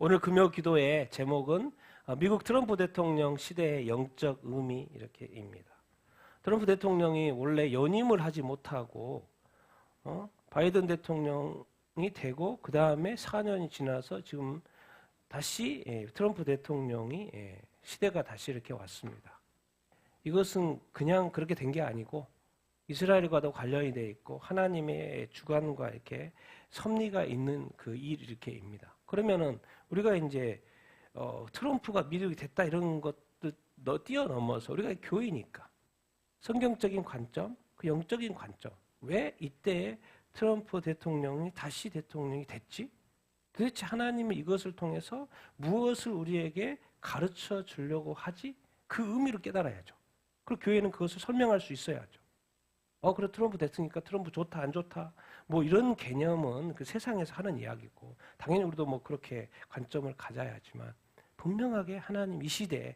오늘 금요 기도의 제목은 미국 트럼프 대통령 시대의 영적 의미 이렇게입니다. 트럼프 대통령이 원래 연임을 하지 못하고 바이든 대통령이 되고 그 다음에 4년이 지나서 지금 다시 트럼프 대통령이 시대가 다시 이렇게 왔습니다. 이것은 그냥 그렇게 된 게 아니고 이스라엘과도 관련이 되어 있고 하나님의 주관과 이렇게 섭리가 있는 그 일 이렇게입니다. 그러면은 우리가 이제 트럼프가 미국이 됐다 이런 것도 뛰어넘어서 우리가 교회니까 성경적인 관점, 그 영적인 관점, 왜 이때 트럼프 대통령이 다시 대통령이 됐지? 도대체 하나님은 이것을 통해서 무엇을 우리에게 가르쳐 주려고 하지? 그 의미를 깨달아야죠. 그리고 교회는 그것을 설명할 수 있어야죠. 그래 트럼프 됐으니까 트럼프 좋다 안 좋다 뭐 이런 개념은 그 세상에서 하는 이야기고 당연히 우리도 뭐 그렇게 관점을 가져야 하지만 분명하게 하나님 이 시대에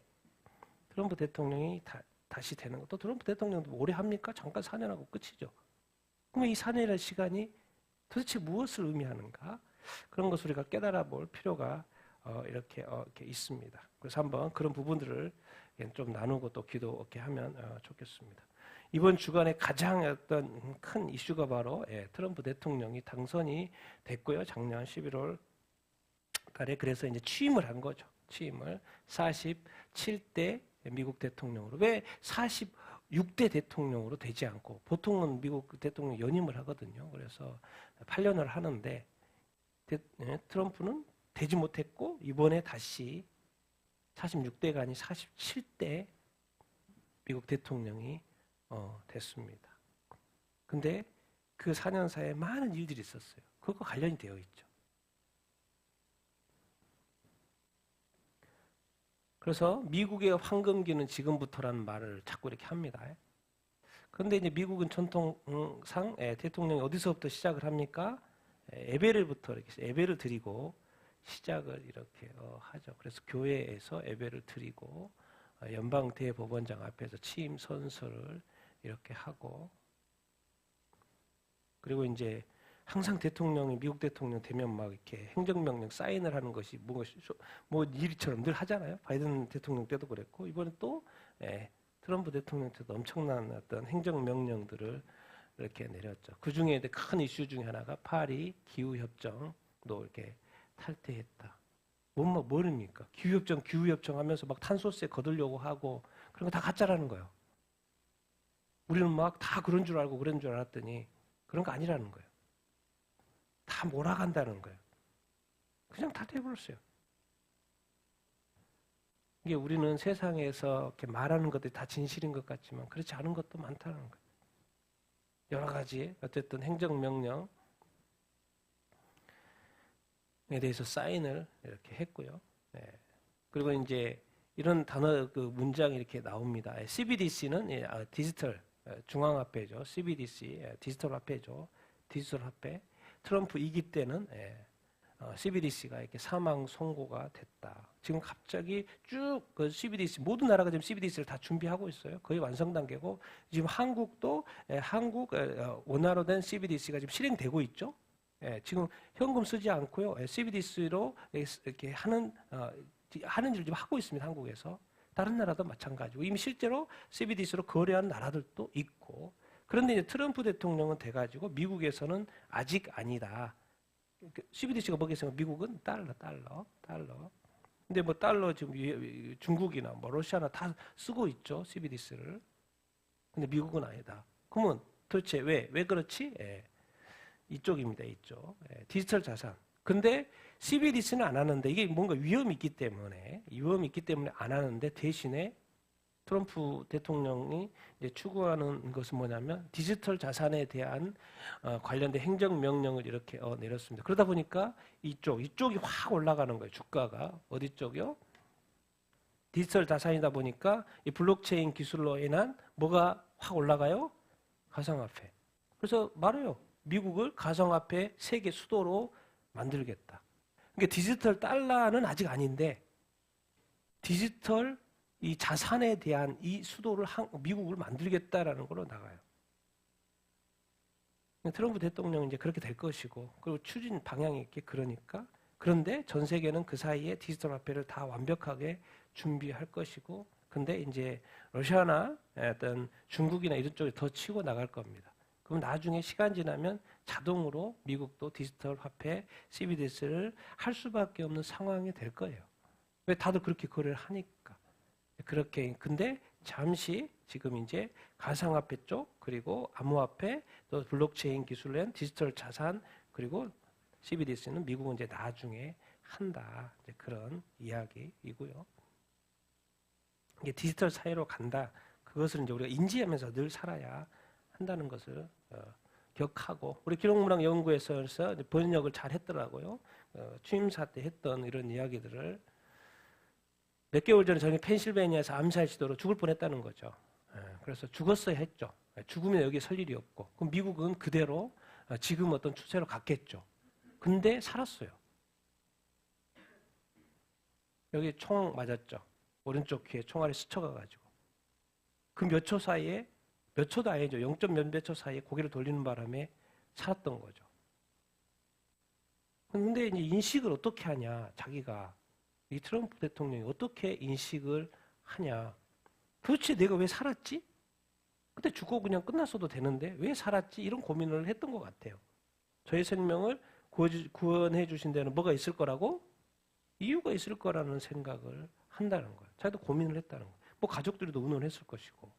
트럼프 대통령이 다시 되는 것, 또 트럼프 대통령도 오래 합니까? 잠깐 4년하고 끝이죠. 그러면 이 4년의 시간이 도대체 무엇을 의미하는가? 그런 것을 우리가 깨달아 볼 필요가 이렇게 있습니다. 그래서 한번 그런 부분들을 좀 나누고 또 기도 이렇게 하면 좋겠습니다. 이번 주간에 가장 어떤 큰 이슈가 바로 트럼프 대통령이 당선이 됐고요. 작년 11월 달에 그래서 이제 취임을 한 거죠. 취임을 47대 미국 대통령으로. 왜 46대 대통령으로 되지 않고 보통은 미국 대통령 연임을 하거든요. 그래서 8년을 하는데 트럼프는 되지 못했고 이번에 다시 46대가 아닌 47대 미국 대통령이 됐습니다. 근데 그 4년 사이에 많은 일들이 있었어요. 그것과 관련이 되어 있죠. 그래서 미국의 황금기는 지금부터라는 말을 자꾸 이렇게 합니다. 그런데 이제 미국은 전통상 대통령이 어디서부터 시작을 합니까? 예배를부터 이렇게 예배를 드리고 시작을 이렇게 하죠. 그래서 교회에서 예배를 드리고 연방 대법원장 앞에서 취임 선서를 이렇게 하고 그리고 이제 항상 대통령이 미국 대통령 되면 막 이렇게 행정명령 사인을 하는 것이 뭐 일처럼 늘 하잖아요. 바이든 대통령 때도 그랬고 이번에 또 트럼프 대통령 때도 엄청난 어떤 행정명령들을 이렇게 내렸죠. 그 중에 큰 이슈 중에 하나가 파리 기후협정도 이렇게 탈퇴했다. 뭐입니까? 기후협정 하면서 막 탄소세 거두려고 하고 그런 거 다 가짜라는 거예요. 우리는 막 다 그런 줄 알고 그런 줄 알았더니 그런 거 아니라는 거예요. 다 몰아간다는 거예요. 그냥 다 돼버렸어요. 이게 우리는 세상에서 이렇게 말하는 것들이 다 진실인 것 같지만 그렇지 않은 것도 많다는 거예요. 여러 가지 어쨌든 행정명령에 대해서 사인을 이렇게 했고요. 그리고 이제 이런 단어 그 문장이 이렇게 나옵니다. CBDC는 디지털 중앙화폐죠. CBDC 디지털 화폐죠. 디지털 화폐. 트럼프 2기 때는 CBDC가 이렇게 사망 선고가 됐다. 지금 갑자기 쭉 그 CBDC 모든 나라가 지금 CBDC를 다 준비하고 있어요. 거의 완성 단계고 지금 한국도 한국 원화로 된 CBDC가 지금 실행되고 있죠. 지금 현금 쓰지 않고요. CBDC로 이렇게 하는 일을 지금 하고 있습니다. 한국에서. 다른 나라도 마찬가지고 이미 실제로 CBDC로 거래하는 나라들도 있고 그런데 이제 트럼프 대통령은 돼가지고 미국에서는 아직 아니다. CBDC가 뭐겠어요? 미국은 달러. 근데 뭐 달러 지금 중국이나 뭐 러시아나 다 쓰고 있죠. CBDC를. 근데 미국은 아니다. 그러면 도대체 왜 그렇지? 이쪽입니다. 이쪽. 디지털 자산. 근데 CBDC는 안 하는데 이게 뭔가 위험이 있기 때문에 안 하는데 대신에 트럼프 대통령이 이제 추구하는 것은 뭐냐면 디지털 자산에 대한 관련된 행정명령을 이렇게 내렸습니다. 그러다 보니까 이쪽이 확 올라가는 거예요. 주가가. 어디 쪽이요? 디지털 자산이다 보니까 이 블록체인 기술로 인한 뭐가 확 올라가요? 가상화폐. 그래서 말해요. 미국을 가상화폐 세계 수도로 만들겠다. 그러니까 디지털 달러는 아직 아닌데 디지털 이 자산에 대한 이 수도를 미국을 만들겠다라는 걸로 나가요. 트럼프 대통령은 이제 그렇게 될 것이고 그리고 추진 방향이 있게 그러니까 그런데 전 세계는 그 사이에 디지털 화폐를 다 완벽하게 준비할 것이고, 근데 이제 러시아나 어떤 중국이나 이런 쪽에 더 치고 나갈 겁니다. 그럼 나중에 시간 지나면 자동으로 미국도 디지털 화폐 CBDC를 할 수밖에 없는 상황이 될 거예요. 왜 다들 그렇게 거래를 하니까. 그렇게 근데 잠시 지금 이제 가상화폐 쪽 그리고 암호화폐 또 블록체인 기술로 한 디지털 자산 그리고 CBDC는 미국은 이제 나중에 한다. 이제 그런 이야기이고요. 이게 디지털 사회로 간다. 그것을 이제 우리가 인지하면서 늘 살아야 한다는 것을 기억하고 우리 기록문학 연구에서 번역을 잘 했더라고요. 취임사 때 했던 이런 이야기들을 몇 개월 전에 저희 펜실베니아에서 암살 시도로 죽을 뻔했다는 거죠. 그래서 죽었어야 했죠. 죽으면 여기 설 일이 없고 그럼 미국은 그대로 지금 어떤 추세로 갔겠죠. 근데 살았어요. 여기 총 맞았죠. 오른쪽 귀에 총알이 스쳐가가지고 그 몇 초 사이에 몇 초도 아니죠. 0. 몇몇 초 사이에 고개를 돌리는 바람에 살았던 거죠. 근데 이제 인식을 어떻게 하냐, 자기가. 이 트럼프 대통령이 어떻게 인식을 하냐. 도대체 내가 왜 살았지? 그때 죽고 그냥 끝났어도 되는데 왜 살았지? 이런 고민을 했던 것 같아요. 저의 생명을 구원해 주신 데는 뭐가 있을 거라고? 이유가 있을 거라는 생각을 한다는 거예요. 자기도 고민을 했다는 거예요. 뭐 가족들도 의논했을 것이고.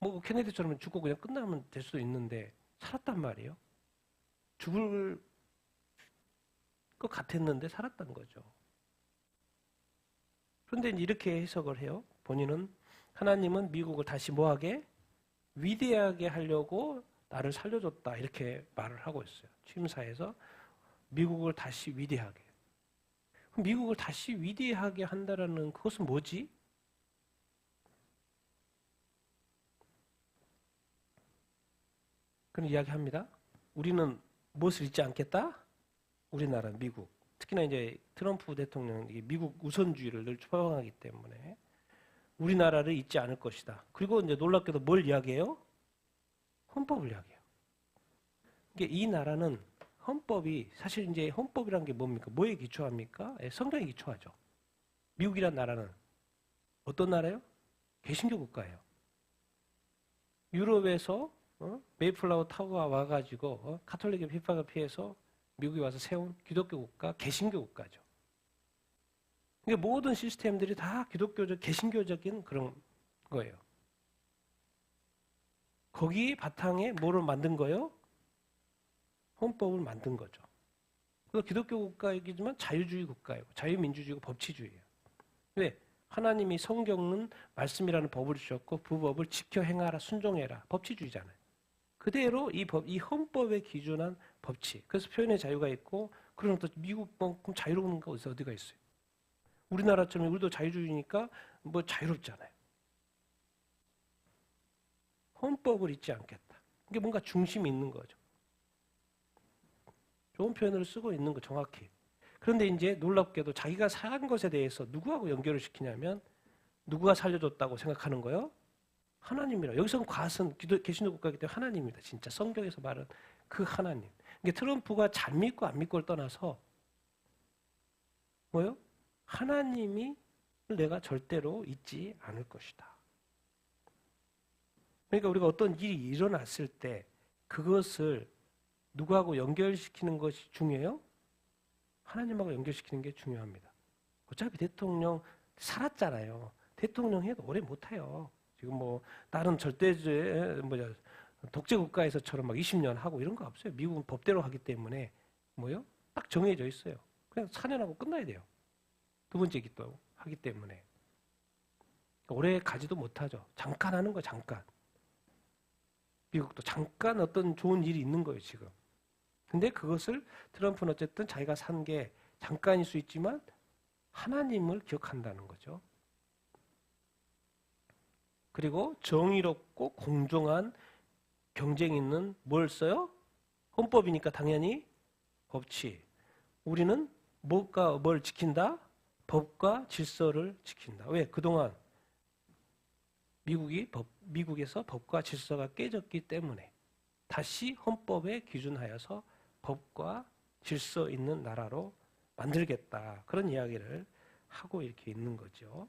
뭐 케네디처럼 죽고 그냥 끝나면 될 수도 있는데 살았단 말이에요. 죽을 것 같았는데 살았다는 거죠. 그런데 이렇게 해석을 해요. 본인은 하나님은 미국을 다시 뭐하게? 위대하게 하려고 나를 살려줬다. 이렇게 말을 하고 있어요. 취임사에서 미국을 다시 위대하게. 미국을 다시 위대하게 한다라는 그것은 뭐지? 그런 이야기합니다. 우리는 무엇을 잊지 않겠다? 우리나라, 미국. 특히나 이제 트럼프 대통령이 미국 우선주의를 늘 표방하기 때문에 우리나라를 잊지 않을 것이다. 그리고 이제 놀랍게도 뭘 이야기해요? 헌법을 이야기해요. 이게 이 나라는 헌법이 사실 이제 헌법이란 게 뭡니까? 뭐에 기초합니까? 성경에 기초하죠. 미국이란 나라는 어떤 나라예요? 개신교 국가예요. 유럽에서 메이플라워 타워가 와가지고 카톨릭의 비판을 피해서 미국에 와서 세운 기독교 국가, 개신교 국가죠. 그러니까 모든 시스템들이 다 기독교적, 개신교적인 그런 거예요. 거기 바탕에 뭐를 만든 거예요? 헌법을 만든 거죠. 그래서 기독교 국가이지만 자유주의 국가예요. 자유민주주의고 법치주의예요. 왜? 하나님이 성경은 말씀이라는 법을 주셨고 그 법을 지켜 행하라, 순종해라. 법치주의잖아요. 그대로 이 헌법에 기준한 법치. 그래서 표현의 자유가 있고, 그러면 또 미국만큼 자유로운 거 어디가 있어요? 우리나라처럼 우리도 자유주의니까 뭐 자유롭잖아요. 헌법을 잊지 않겠다. 이게 뭔가 중심이 있는 거죠. 좋은 표현을 쓰고 있는 거 정확히. 그런데 이제 놀랍게도 자기가 산 것에 대해서 누구하고 연결을 시키냐면 누구가 살려줬다고 생각하는 거예요? 하나님이라. 여기서는 갓은 개신교 국가이기 때문에 하나님입니다. 진짜 성경에서 말은 그 하나님. 이게 트럼프가 잘 믿고 안 믿고를 떠나서 뭐요? 하나님이 내가 절대로 잊지 않을 것이다. 그러니까 우리가 어떤 일이 일어났을 때 그것을 누구하고 연결시키는 것이 중요해요? 하나님하고 연결시키는 게 중요합니다. 어차피 대통령 살았잖아요. 대통령 해도 오래 못해요. 지금 뭐 다른 절대주의 독재 국가에서처럼 막 20년 하고 이런 거 없어요. 미국은 법대로 하기 때문에 뭐요? 딱 정해져 있어요. 그냥 4년하고 끝나야 돼요. 두 번째 기도 하기 때문에 오래 가지도 못하죠. 잠깐 하는 거 잠깐. 미국도 잠깐 어떤 좋은 일이 있는 거예요 지금. 근데 그것을 트럼프는 어쨌든 자기가 산 게 잠깐일 수 있지만 하나님을 기억한다는 거죠. 그리고 정의롭고 공정한 경쟁이 있는 뭘 써요? 헌법이니까 당연히 법치. 우리는 뭘 지킨다? 법과 질서를 지킨다. 왜? 그동안 미국에서 법과 질서가 깨졌기 때문에 다시 헌법에 기준하여서 법과 질서 있는 나라로 만들겠다. 그런 이야기를 하고 이렇게 있는 거죠.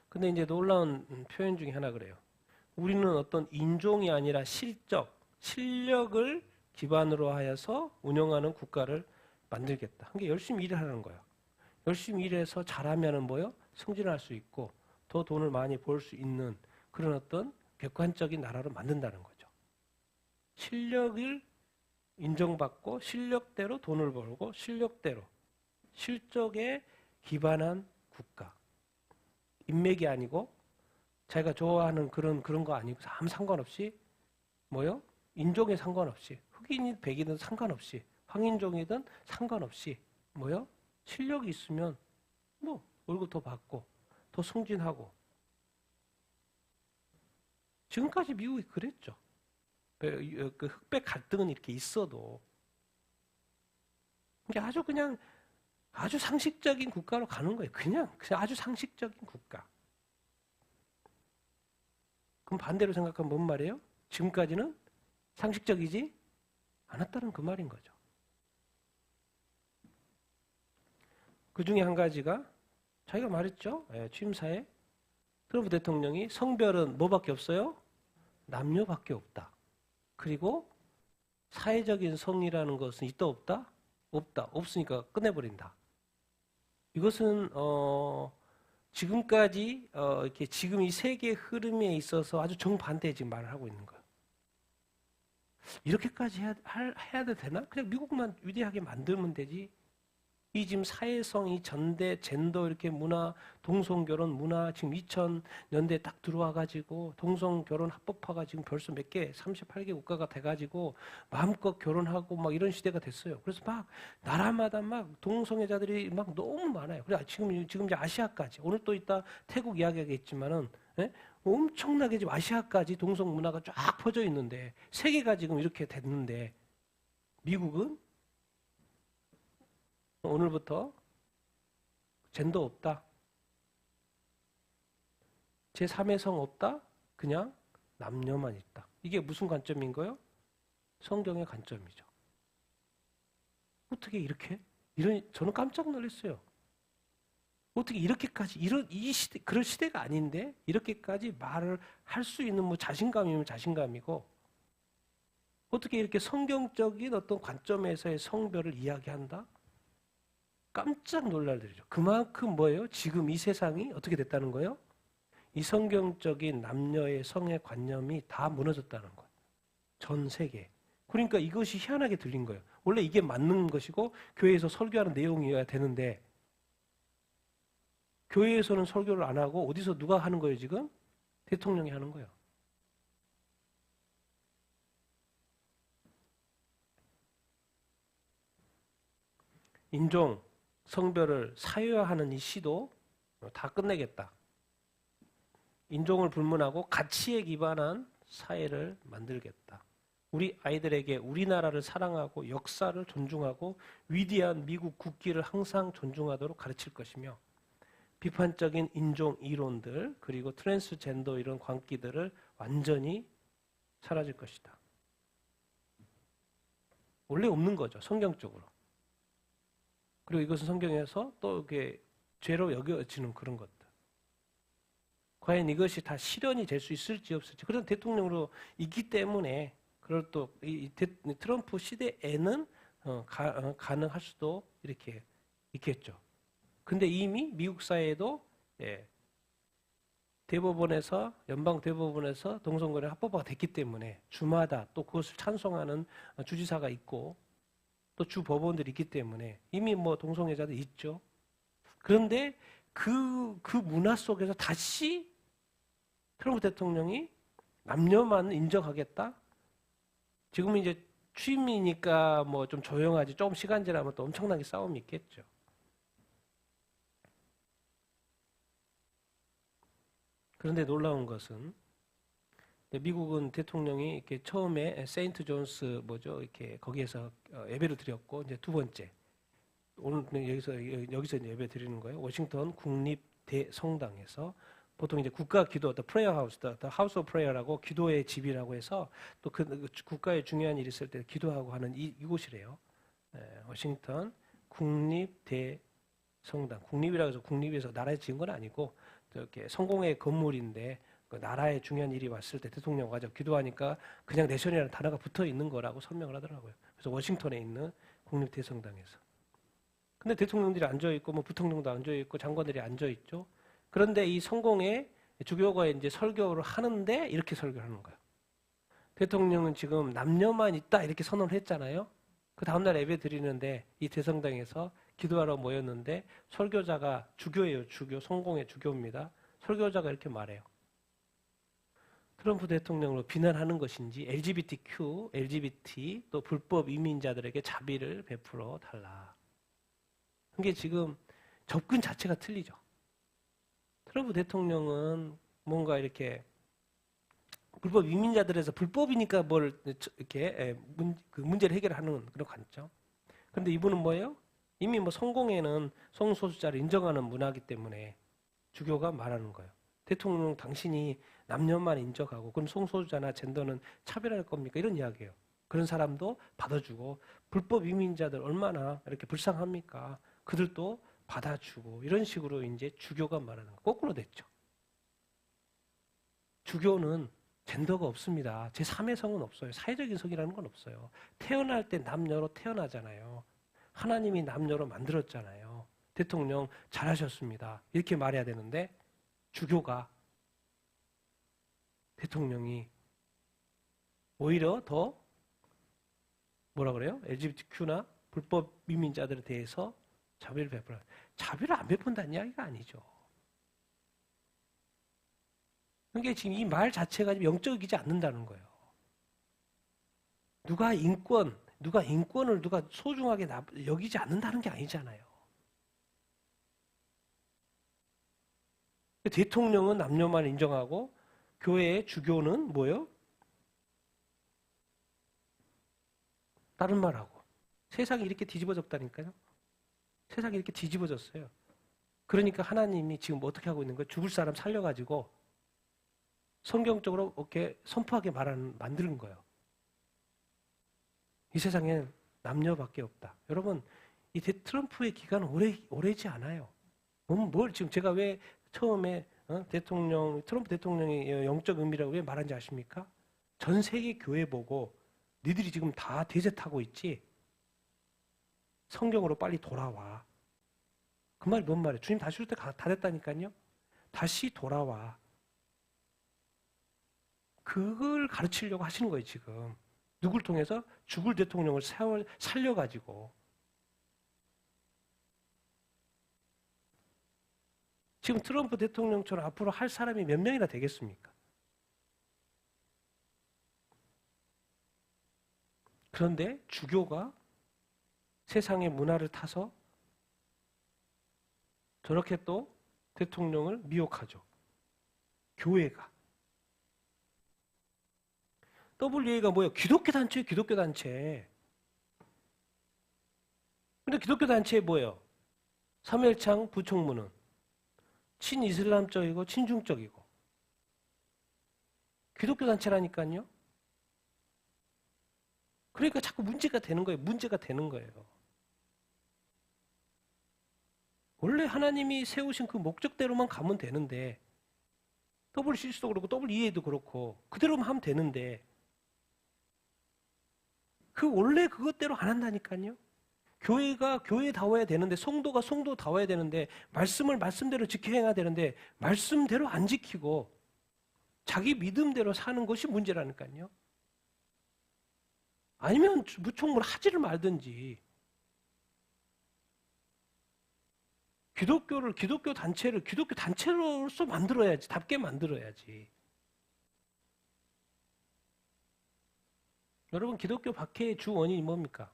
근데 이제 놀라운 표현 중에 하나 그래요. 우리는 어떤 인종이 아니라 실력을 기반으로 하여서 운영하는 국가를 만들겠다. 그게 열심히 일을 하는 거야. 열심히 일해서 잘하면은 뭐요? 승진할 수 있고 더 돈을 많이 벌 수 있는 그런 어떤 객관적인 나라로 만든다는 거죠. 실력을 인정받고 실력대로 돈을 벌고 실력대로 실적에 기반한 국가. 인맥이 아니고 자기가 좋아하는 그런 거 아니고 아무 상관없이 뭐요? 인종에 상관없이 흑인이든 백인이든 상관없이 황인종이든 상관없이 뭐요? 실력이 있으면 뭐 월급 더 받고 더 승진하고 지금까지 미국이 그랬죠. 그 흑백 갈등은 이렇게 있어도 이게 아주 상식적인 국가로 가는 거예요. 그냥 아주 상식적인 국가. 그럼 반대로 생각하면 뭔 말이에요? 지금까지는 상식적이지 않았다는 그 말인 거죠. 그 중에 한 가지가 자기가 말했죠. 취임사에 트럼프 대통령이 성별은 뭐밖에 없어요? 남녀밖에 없다. 그리고 사회적인 성이라는 것은 있다 없다? 없다. 없으니까 끝내버린다. 이것은 지금까지 이렇게 지금 이 세계 흐름에 있어서 아주 정반대의 지금 말을 하고 있는 거예요. 이렇게까지 해야 되나? 그냥 미국만 위대하게 만들면 되지. 이 지금 사회성, 이 전대, 젠더 이렇게 문화, 동성결혼 문화 지금 2000년대에 딱 들어와가지고 동성결혼 합법화가 지금 벌써 몇 개, 38개 국가가 돼가지고 마음껏 결혼하고 막 이런 시대가 됐어요. 그래서 막 나라마다 막 동성애자들이 막 너무 많아요. 그래 지금 이제 아시아까지 오늘 또 이따 태국 이야기하겠지만은 예? 엄청나게 지금 아시아까지 동성 문화가 쫙 퍼져 있는데 세계가 지금 이렇게 됐는데 미국은 오늘부터 젠더 없다. 제3의 성 없다. 그냥 남녀만 있다. 이게 무슨 관점인 거예요? 성경의 관점이죠. 어떻게 이렇게? 저는 깜짝 놀랐어요. 어떻게 이렇게까지 이 시대 그런 시대가 아닌데 이렇게까지 말을 할 수 있는 뭐 자신감이면 자신감이고 어떻게 이렇게 성경적인 어떤 관점에서의 성별을 이야기한다? 깜짝 놀랄 일이죠. 그만큼 뭐예요? 지금 이 세상이 어떻게 됐다는 거예요? 이 성경적인 남녀의 성의 관념이 다 무너졌다는 거예요. 전 세계. 그러니까 이것이 희한하게 들린 거예요. 원래 이게 맞는 것이고 교회에서 설교하는 내용이어야 되는데 교회에서는 설교를 안 하고 어디서 누가 하는 거예요 지금? 대통령이 하는 거예요. 인종, 성별을 사유화하는 이 시도 다 끝내겠다. 인종을 불문하고 가치에 기반한 사회를 만들겠다. 우리 아이들에게 우리나라를 사랑하고 역사를 존중하고 위대한 미국 국기를 항상 존중하도록 가르칠 것이며 비판적인 인종 이론들 그리고 트랜스젠더 이런 광기들을 완전히 사라질 것이다. 원래 없는 거죠. 성경적으로. 그리고 이것은 성경에서 또 이게 죄로 여겨지는 그런 것들. 과연 이것이 다 실현이 될 수 있을지 없을지. 그런 대통령으로 있기 때문에 그걸 또 이 트럼프 시대에는 가능할 수도 이렇게 있겠죠. 근데 이미 미국 사회에도 대법원에서 연방 대법원에서 동성결혼 합법화가 됐기 때문에 주마다 또 그것을 찬송하는 주지사가 있고 또 주 법원들이 있기 때문에 이미 뭐 동성애자도 있죠. 그런데 그 문화 속에서 다시 트럼프 대통령이 남녀만 인정하겠다? 지금은 이제 취임이니까 뭐 좀 조용하지 조금 시간 지나면 또 엄청나게 싸움이 있겠죠. 그런데 놀라운 것은 미국은 대통령이 이렇게 처음에 세인트 존스 뭐죠 이렇게 거기에서 예배를 드렸고 이제 두 번째 오늘 여기서 이제 예배 드리는 거예요. 워싱턴 국립 대성당에서 보통 이제 국가 기도, the prayer house, the house of prayer라고 기도의 집이라고 해서 또 그 국가에 중요한 일이 있을 때 기도하고 하는 이곳이래요. 워싱턴 국립대성당. 국립이라고 해서 국립에서 나라에 지은 건 아니고 이렇게 성공의 건물인데 그 나라에 중요한 일이 왔을 때 대통령 가서 기도하니까 그냥 내션이라는 단어가 붙어 있는 거라고 설명을 하더라고요. 그래서 워싱턴에 있는 국립대성당에서. 근데 대통령들이 앉아 있고 뭐 부통령도 앉아 있고 장관들이 앉아 있죠. 그런데 이 성공에 주교가 이제 설교를 하는데 이렇게 설교를 하는 거예요. 대통령은 지금 남녀만 있다 이렇게 선언을 했잖아요. 그 다음날 예배 드리는데 이 대성당에서 기도하러 모였는데 설교자가 주교예요. 주교. 성공의 주교입니다. 설교자가 이렇게 말해요. 트럼프 대통령으로 비난하는 것인지 LGBTQ, LGBT 또 불법 이민자들에게 자비를 베풀어 달라. 그게 지금 접근 자체가 틀리죠. 트럼프 대통령은 뭔가 이렇게 불법 이민자들에서 불법이니까 뭘 이렇게 문제를 해결하는 그런 관점. 그런데 이분은 뭐예요? 이미 뭐 성공회는 성소수자를 인정하는 문화이기 때문에 주교가 말하는 거예요. 대통령 당신이 남녀만 인정하고 그럼 성소수자나 젠더는 차별할 겁니까? 이런 이야기예요. 그런 사람도 받아주고 불법 이민자들 얼마나 이렇게 불쌍합니까? 그들도 받아주고 이런 식으로 이제 주교가 말하는 거 거꾸로 됐죠. 주교는 젠더가 없습니다. 제3의 성은 없어요. 사회적인 성이라는 건 없어요. 태어날 때 남녀로 태어나잖아요. 하나님이 남녀로 만들었잖아요. 대통령 잘하셨습니다. 이렇게 말해야 되는데 주교가 대통령이 오히려 더 뭐라 그래요? LGBTQ나 불법 이민자들에 대해서 자비를 베풀어. 자비를 안 베푼다는 이야기가 아니죠. 그러니까 지금 이 말 자체가 영적이지 않는다는 거예요. 누가 인권을 누가 소중하게 여기지 않는다는 게 아니잖아요. 대통령은 남녀만 인정하고 교회의 주교는 뭐예요? 다른 말하고. 세상이 이렇게 뒤집어졌다니까요. 세상이 이렇게 뒤집어졌어요. 그러니까 하나님이 지금 뭐 어떻게 하고 있는 거예요? 죽을 사람 살려가지고 성경적으로 이렇게 선포하게 만드는 거예요. 이 세상엔 남녀밖에 없다. 여러분, 이 트럼프의 기간은 오래지 않아요. 뭘 지금 제가 왜 처음에 트럼프 대통령의 영적 의미라고 왜 말한지 아십니까? 전 세계 교회 보고 니들이 지금 다 대세 타고 있지? 성경으로 빨리 돌아와. 그 말이 뭔 말이에요? 주님 다시 올 때 다 됐다니까요? 다시 돌아와. 그걸 가르치려고 하시는 거예요, 지금. 누굴 통해서? 죽을 대통령을 살려가지고. 지금 트럼프 대통령처럼 앞으로 할 사람이 몇 명이나 되겠습니까? 그런데 주교가 세상의 문화를 타서 저렇게 또 대통령을 미혹하죠. 교회가. WA가 뭐예요? 기독교 단체예요, 기독교 단체. 근데 기독교 단체에 뭐예요? 사무엘창 부총무는 친이슬람적이고 친중적이고. 기독교 단체라니까요. 그러니까 자꾸 문제가 되는 거예요. 문제가 되는 거예요. 원래 하나님이 세우신 그 목적대로만 가면 되는데 WCC도 그렇고 WEA도 그렇고 그대로만 하면 되는데 그 원래 그것대로 안 한다니까요. 교회가 교회다워야 되는데 성도가 성도다워야 되는데 말씀을 말씀대로 지켜 행해야 되는데 말씀대로 안 지키고 자기 믿음대로 사는 것이 문제라니까요. 아니면 무총무를 하지를 말든지 기독교 단체로서 만들어야지, 답게 만들어야지. 여러분, 기독교 박해의 주 원인이 뭡니까?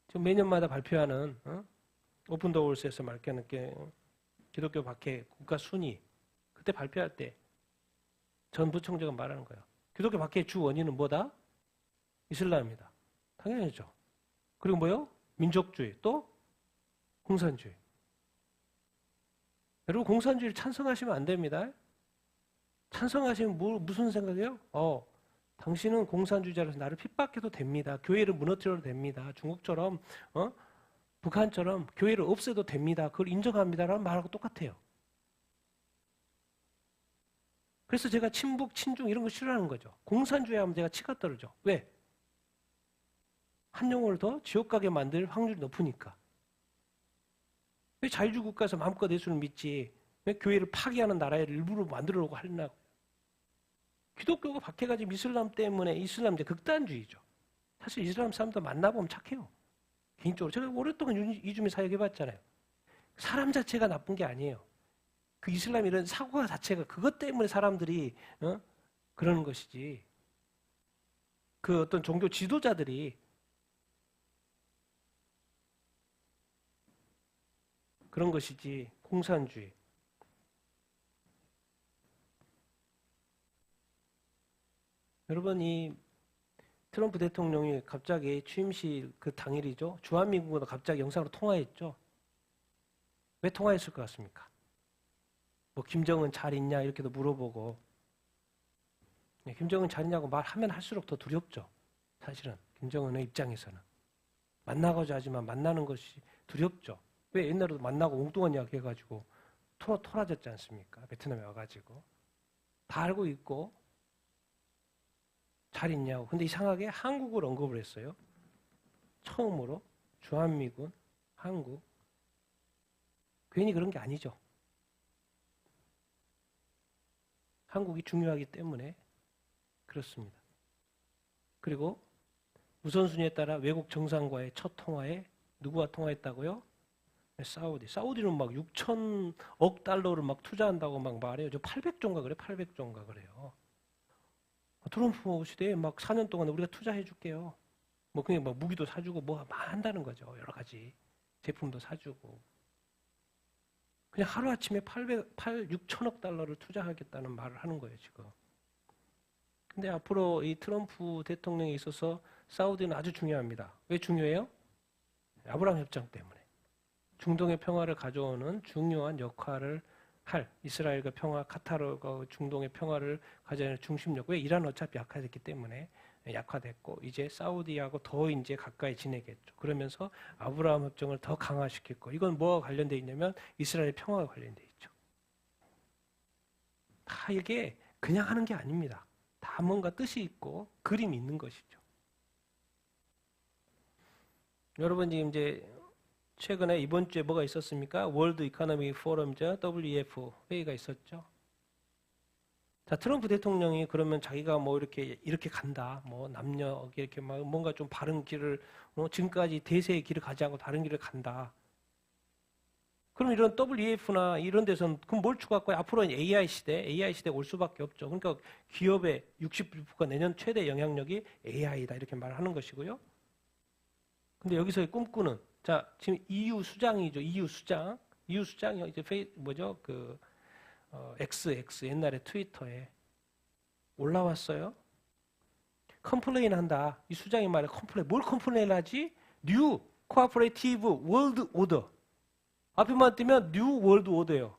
지금 매년마다 발표하는 오픈 더 월스에서 말하는 게 기독교 박해 국가 순위 그때 발표할 때 전 부총재가 말하는 거예요. 기독교 박해의 주 원인은 뭐다? 이슬람이다. 당연하죠. 그리고 뭐요? 민족주의 또 공산주의. 여러분 공산주의를 찬성하시면 안 됩니다. 찬성하시면 무슨 생각이에요? 당신은 공산주의자라서 나를 핍박해도 됩니다. 교회를 무너뜨려도 됩니다. 중국처럼 북한처럼 교회를 없애도 됩니다. 그걸 인정합니다라는 말하고 똑같아요. 그래서 제가 친북, 친중 이런 거 싫어하는 거죠. 공산주의 하면 제가 치가 떨어져. 왜? 한 영혼을 더 지옥 가게 만들 확률이 높으니까. 왜 자유주의 국가에서 마음껏 예수를 믿지? 왜 교회를 파괴하는 나라를 일부러 만들려고 하려고? 기독교가 박해가지고 이슬람 때문에 이슬람 이제 극단주의죠. 사실 이슬람 사람도 만나보면 착해요. 개인적으로 제가 오랫동안 이주민 사역해봤잖아요. 사람 자체가 나쁜 게 아니에요. 그 이슬람 이런 사고가 자체가 그것 때문에 사람들이 그러는 것이지. 그 어떤 종교 지도자들이 그런 것이지. 공산주의. 여러분 이 트럼프 대통령이 갑자기 취임식 그 당일이죠. 주한미군과 갑자기 영상으로 통화했죠. 왜 통화했을 것 같습니까? 뭐 김정은 잘 있냐 이렇게도 물어보고 김정은 잘 있냐고 말하면 할수록 더 두렵죠. 사실은 김정은의 입장에서는 만나고자 하지만 만나는 것이 두렵죠. 왜 옛날에도 만나고 엉뚱한 이야기 해가지고 토라졌지 않습니까? 베트남에 와가지고 다 알고 있고 잘 있냐고. 근데 이상하게 한국을 언급을 했어요. 처음으로 주한미군, 한국. 괜히 그런 게 아니죠. 한국이 중요하기 때문에 그렇습니다. 그리고 우선순위에 따라 외국 정상과의 첫 통화에 누구와 통화했다고요? 사우디는 막 6천억 달러를 막 투자한다고 막 말해요. 저 800조인가 그래? 800조인가 그래요. 트럼프 시대에 막 4년 동안 우리가 투자해 줄게요. 뭐 그냥 막 무기도 사주고 뭐 한다는 거죠. 여러 가지 제품도 사주고. 그냥 하루아침에 6천억 달러를 투자하겠다는 말을 하는 거예요, 지금. 근데 앞으로 이 트럼프 대통령에 있어서 사우디는 아주 중요합니다. 왜 중요해요? 아브라함 협정 때문에. 중동의 평화를 가져오는 중요한 역할을 할 이스라엘과 평화, 카타르가 중동의 평화를 가져오는 중심력. 왜? 이란은 어차피 약화됐기 때문에 약화됐고 이제 사우디하고 더 이제 가까이 지내겠죠. 그러면서 아브라함 협정을 더 강화시킬 거. 이건 뭐와 관련돼 있냐면 이스라엘 평화와 관련돼 있죠. 다 이게 그냥 하는 게 아닙니다. 다 뭔가 뜻이 있고 그림이 있는 것이죠. 여러분 지금 이제 최근에 이번 주에 뭐가 있었습니까? 월드 이코노미 포럼이죠. WEF 회의가 있었죠. 자, 트럼프 대통령이 그러면 자기가 뭐 이렇게 간다. 뭐 남녀 이렇게 막 뭔가 좀 바른 길을 지금까지 대세의 길을 가지 않고 다른 길을 간다. 그럼 이런 WEF나 이런 데서는 그럼 뭘 추구할 거야? 앞으로는 AI 시대 올 수밖에 없죠. 그러니까 기업의 60%가 내년 최대 영향력이 AI다 이렇게 말하는 것이고요. 근데 여기서의 꿈꾸는 자, 지금 EU 수장이죠. EU 수장이 이제 X 옛날에 트위터에 올라왔어요. 컴플레인 한다. 이 수장이 말해 뭘 컴플레인 하지? 뉴 코퍼레이티브 월드 오더. 앞에만 뜨면 뉴 월드 오더예요.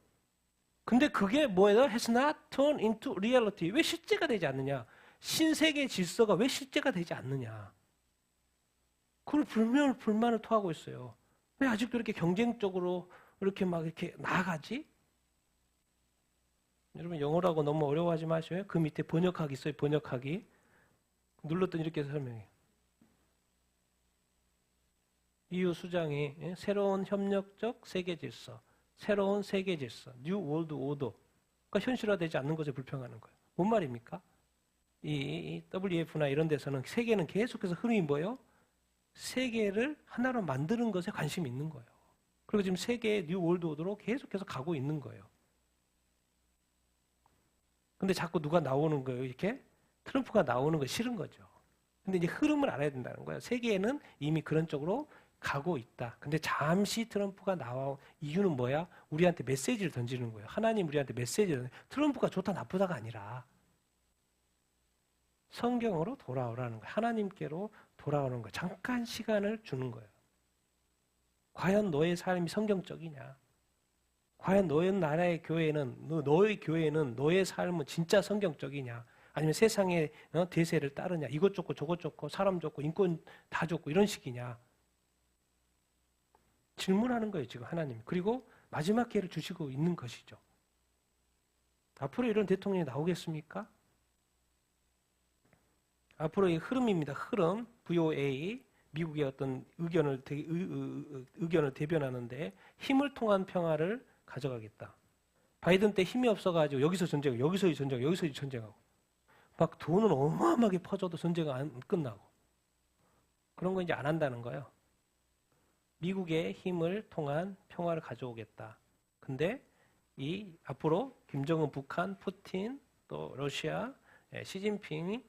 근데 그게 뭐예요? has not turned into reality. 왜 실제가 되지 않느냐? 신세계 질서가 왜 실제가 되지 않느냐? 그걸 불만을 토하고 있어요. 왜 아직도 이렇게 경쟁적으로 이렇게 막 이렇게 나아가지? 여러분 영어라고 너무 어려워하지 마셔요. 그 밑에 번역하기 있어요. 번역하기. 눌렀더니 이렇게 설명해요. EU 수장이 새로운 협력적 세계 질서, 새로운 세계 질서, 뉴 월드 오더가 현실화되지 않는 것에 불평하는 거예요. 뭔 말입니까? 이 WEF나 이런 데서는 세계는 계속해서 흐름이 뭐예요? 세계를 하나로 만드는 것에 관심이 있는 거예요. 그리고 지금 세계의 뉴 월드 오더로 계속해서 가고 있는 거예요. 근데 자꾸 누가 나오는 거예요, 이렇게? 트럼프가 나오는 거 싫은 거죠. 근데 이제 흐름을 알아야 된다는 거예요. 세계는 이미 그런 쪽으로 가고 있다. 근데 잠시 트럼프가 나와 이유는 뭐야? 우리한테 메시지를 던지는 거예요. 하나님 우리한테 메시지를 던지는 거예요. 트럼프가 좋다 나쁘다가 아니라 성경으로 돌아오라는 거예요. 하나님께로 돌아오는 거예요. 잠깐 시간을 주는 거예요. 과연 너의 삶이 성경적이냐? 과연 너의 나라의 교회는 너의 교회는 너의 삶은 진짜 성경적이냐? 아니면 세상의 대세를 따르냐? 이것 좋고 저것 좋고 사람 좋고 인권 다 좋고 이런 식이냐? 질문하는 거예요, 지금 하나님. 그리고 마지막 기회를 주시고 있는 것이죠. 앞으로 이런 대통령이 나오겠습니까? 앞으로 이 흐름입니다. 흐름, VOA, 미국의 어떤 의견을 대변하는데 힘을 통한 평화를 가져가겠다. 바이든 때 힘이 없어가지고 여기서 전쟁, 여기서 전쟁, 여기서 전쟁하고 막 돈은 어마어마하게 퍼져도 전쟁은 안 끝나고 그런 거 이제 안 한다는 거예요. 미국의 힘을 통한 평화를 가져오겠다. 근데 이 앞으로 김정은, 북한, 푸틴, 또 러시아, 시진핑이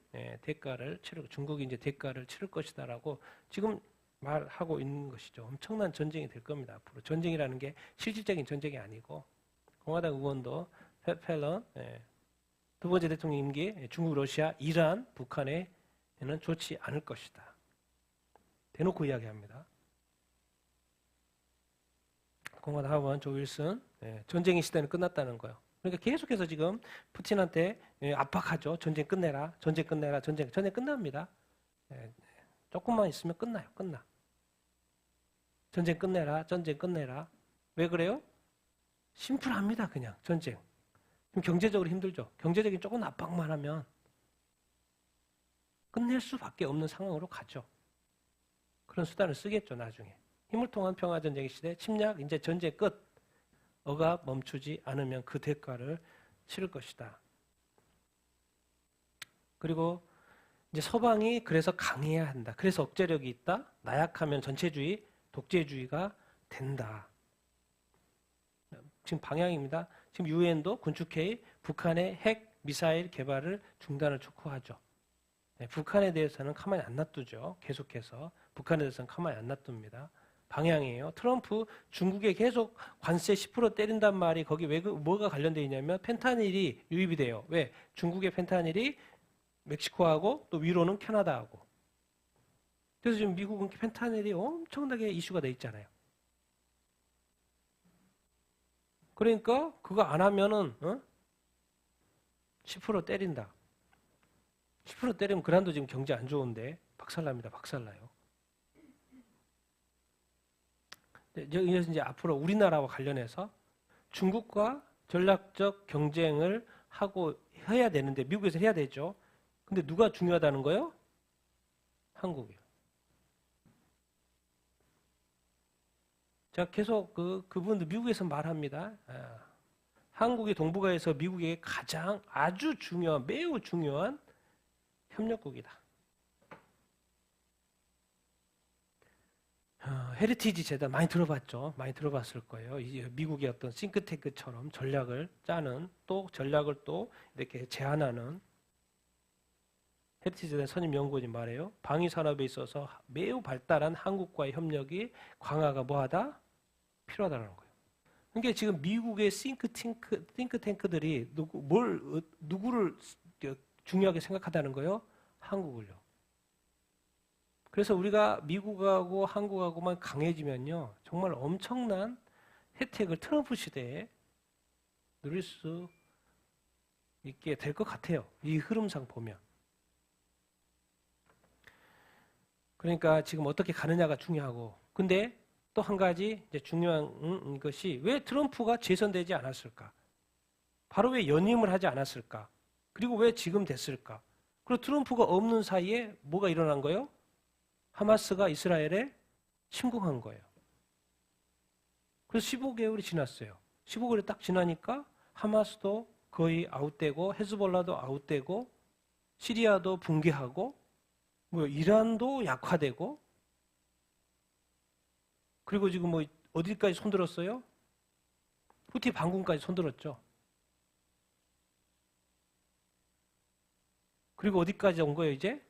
중국이 이제 대가를 치를 것이다라고 지금 말하고 있는 것이죠. 엄청난 전쟁이 될 겁니다. 앞으로 전쟁이라는 게 실질적인 전쟁이 아니고 공화당 의원도 펠런 두 번째 대통령 임기 중국, 러시아, 이란, 북한에는 좋지 않을 것이다. 대놓고 이야기합니다. 공화당 하원 조 윌슨 전쟁의 시대는 끝났다는 거예요. 그러니까 계속해서 지금 푸틴한테 압박하죠. 전쟁 끝내라. 전쟁 끝내라. 전쟁 끝납니다. 조금만 있으면 끝나요. 끝나. 전쟁 끝내라. 전쟁 끝내라. 왜 그래요? 심플합니다. 그냥 전쟁. 좀 경제적으로 힘들죠. 경제적인 조금 압박만 하면 끝낼 수밖에 없는 상황으로 가죠. 그런 수단을 쓰겠죠. 나중에. 힘을 통한 평화전쟁의 시대, 침략, 이제 전쟁 끝. 억압 멈추지 않으면 그 대가를 치를 것이다. 그리고 이제 서방이 그래서 강해야 한다. 그래서 억제력이 있다. 나약하면 전체주의, 독재주의가 된다. 지금 방향입니다. 지금 유엔도 군축회의 북한의 핵 미사일 개발을 중단을 촉구하죠. 북한에 대해서는 가만히 안 놔두죠. 계속해서 북한에 대해서는 가만히 안 놔둡니다. 방향이에요. 트럼프 중국에 계속 관세 10% 때린단 말이 거기 왜 뭐가 관련되어 있냐면 펜타닐이 유입이 돼요. 왜? 중국의 펜타닐이 멕시코하고 또 위로는 캐나다하고. 그래서 지금 미국은 펜타닐이 엄청나게 이슈가 돼 있잖아요. 그러니까 그거 안 하면은 10% 때린다. 10% 때리면 그란도 지금 경제 안 좋은데 박살납니다. 박살나요. 여기서 이제 앞으로 우리나라와 관련해서 중국과 전략적 경쟁을 하고 해야 되는데 미국에서 해야 되죠. 근데 누가 중요하다는 거예요? 한국이요. 제가 계속 그분들 미국에서 말합니다. 한국이 동북아에서 미국에게 가장 아주 중요한 매우 중요한 협력국이다. 헤리티지 재단 많이 들어봤죠? 많이 들어봤을 거예요. 미국의 어떤 싱크탱크처럼 전략을 짜는 또 전략을 또 이렇게 제안하는 헤리티지 재단 선임 연구원이 말해요. 방위 산업에 있어서 매우 발달한 한국과의 협력이 강화가 뭐하다? 필요하다는 거예요. 그러니까 지금 미국의 싱크탱크들이 누구를 중요하게 생각하다는 거예요? 한국을요. 그래서 우리가 미국하고 한국하고만 강해지면요. 정말 엄청난 혜택을 트럼프 시대에 누릴 수 있게 될 것 같아요. 이 흐름상 보면. 그러니까 지금 어떻게 가느냐가 중요하고. 근데 또 한 가지 이제 중요한 것이 왜 트럼프가 재선되지 않았을까? 바로 왜 연임을 하지 않았을까? 그리고 왜 지금 됐을까? 그리고 트럼프가 없는 사이에 뭐가 일어난 거예요? 하마스가 이스라엘에 침공한 거예요. 그래서 15개월이 지났어요. 15개월이 딱 지나니까 하마스도 거의 아웃되고 헤즈볼라도 아웃되고 시리아도 붕괴하고 뭐 이란도 약화되고 그리고 지금 뭐 어디까지 손들었어요? 후티 반군까지 손들었죠. 그리고 어디까지 온 거예요, 이제?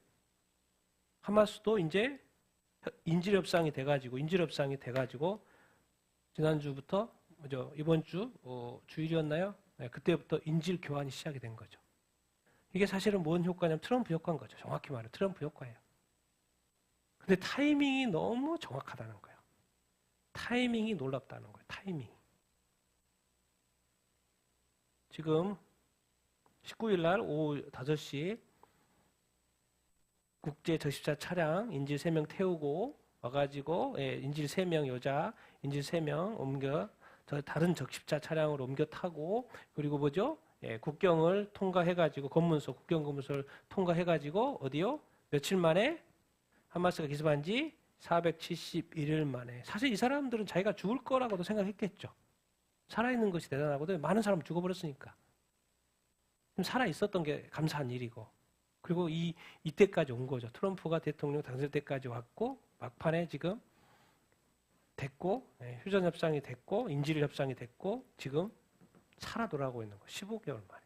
하마스도 이제 인질협상이 돼가지고 지난주부터 이번 주 주일이었나요? 네, 그때부터 인질 교환이 시작이 된 거죠. 이게 사실은 뭔 효과냐면 트럼프 효과인 거죠. 정확히 말하면 트럼프 효과예요. 근데 타이밍이 너무 정확하다는 거예요. 타이밍이 놀랍다는 거예요. 타이밍. 지금 19일 날 오후 5시 국제 적십자 차량 인질 3명 태우고 와가지고 인질 3명 여자 인질 3명 옮겨 다른 적십자 차량으로 옮겨 타고 그리고 뭐죠? 국경을 통과해가지고 국경 검문소를 통과해가지고 어디요? 며칠 만에 하마스가 기습한 지 471일 만에. 사실 이 사람들은 자기가 죽을 거라고도 생각했겠죠. 살아있는 것이 대단하거든요. 많은 사람 죽어버렸으니까. 살아 있었던 게 감사한 일이고. 그리고 이때까지 온 거죠. 트럼프가 대통령 당선될 때까지 왔고 막판에 지금 됐고 휴전 협상이 됐고 인질 협상이 됐고 지금 살아 돌아오고 있는 거 15개월 만에.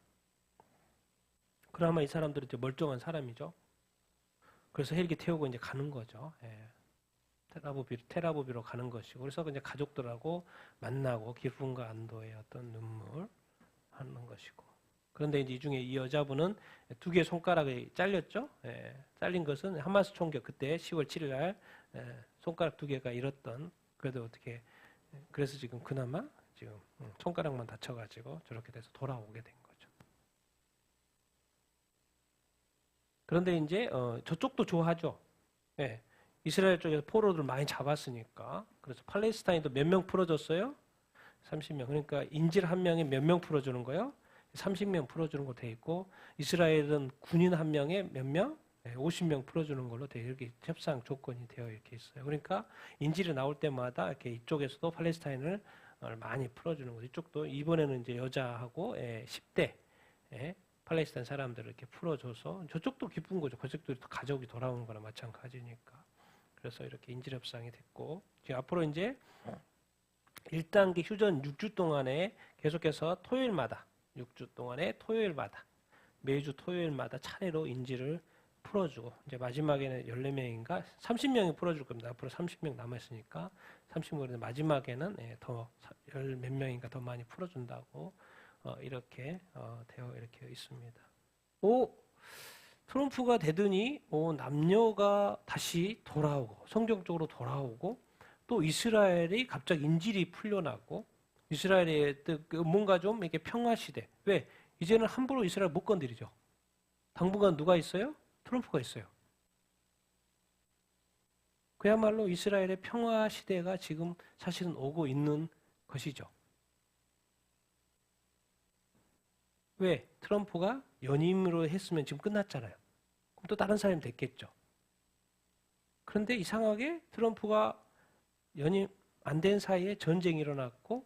그나마 이 사람들은 이제 멀쩡한 사람이죠. 그래서 헬기 태우고 이제 가는 거죠. 테라보비로 가는 것이고 그래서 이제 가족들하고 만나고 기쁨과 안도의 어떤 눈물 하는 것이고. 그런데 이제 이 중에 이 여자분은 2개의 손가락이 잘렸죠. 잘린 것은 하마스 총격 그때 10월 7일 날 손가락 2개가 잃었던 그래도 어떻게 그래서 지금 그나마 지금 손가락만 다쳐가지고 저렇게 돼서 돌아오게 된 거죠. 그런데 이제 저쪽도 좋아하죠. 이스라엘 쪽에서 포로들 많이 잡았으니까. 그래서 팔레스타인도 몇 명 풀어줬어요? 30명. 그러니까 인질 한 명에 몇 명 풀어주는 거예요? 30명 풀어주는 거 돼 있고 이스라엘은 군인 한 명에 몇 명? 50명 풀어주는 걸로 돼 이렇게 협상 조건이 되어 이렇게 있어요. 그러니까 인질이 나올 때마다 이렇게 이쪽에서도 팔레스타인을 많이 풀어주는 거죠. 이쪽도 이번에는 이제 여자하고 10대 팔레스타인 사람들을 이렇게 풀어줘서 저쪽도 기쁜 거죠. 그쪽도 가족이 돌아오는 거나 마찬가지니까. 그래서 이렇게 인질 협상이 됐고 지금 앞으로 이제 1단계 휴전 6주 동안에 계속해서 토요일마다 6주 동안에 토요일마다 매주 토요일마다 차례로 인질을 풀어주고 이제 마지막에는 14명인가 30명이 풀어줄 겁니다. 앞으로 30명 남았으니까 30명인데 마지막에는 더 열 몇 명인가 더 많이 풀어준다고 이렇게 되어 이렇게 있습니다. 트럼프가 되더니 남녀가 다시 돌아오고 성경적으로 돌아오고 또 이스라엘이 갑자기 인질이 풀려나고 이스라엘의 뭔가 좀 이렇게 평화 시대. 왜? 이제는 함부로 이스라엘 못 건드리죠. 당분간 누가 있어요? 트럼프가 있어요. 그야말로 이스라엘의 평화 시대가 지금 사실은 오고 있는 것이죠. 왜? 트럼프가 연임으로 했으면 지금 끝났잖아요. 그럼 또 다른 사람이 됐겠죠. 그런데 이상하게 트럼프가 연임 안 된 사이에 전쟁이 일어났고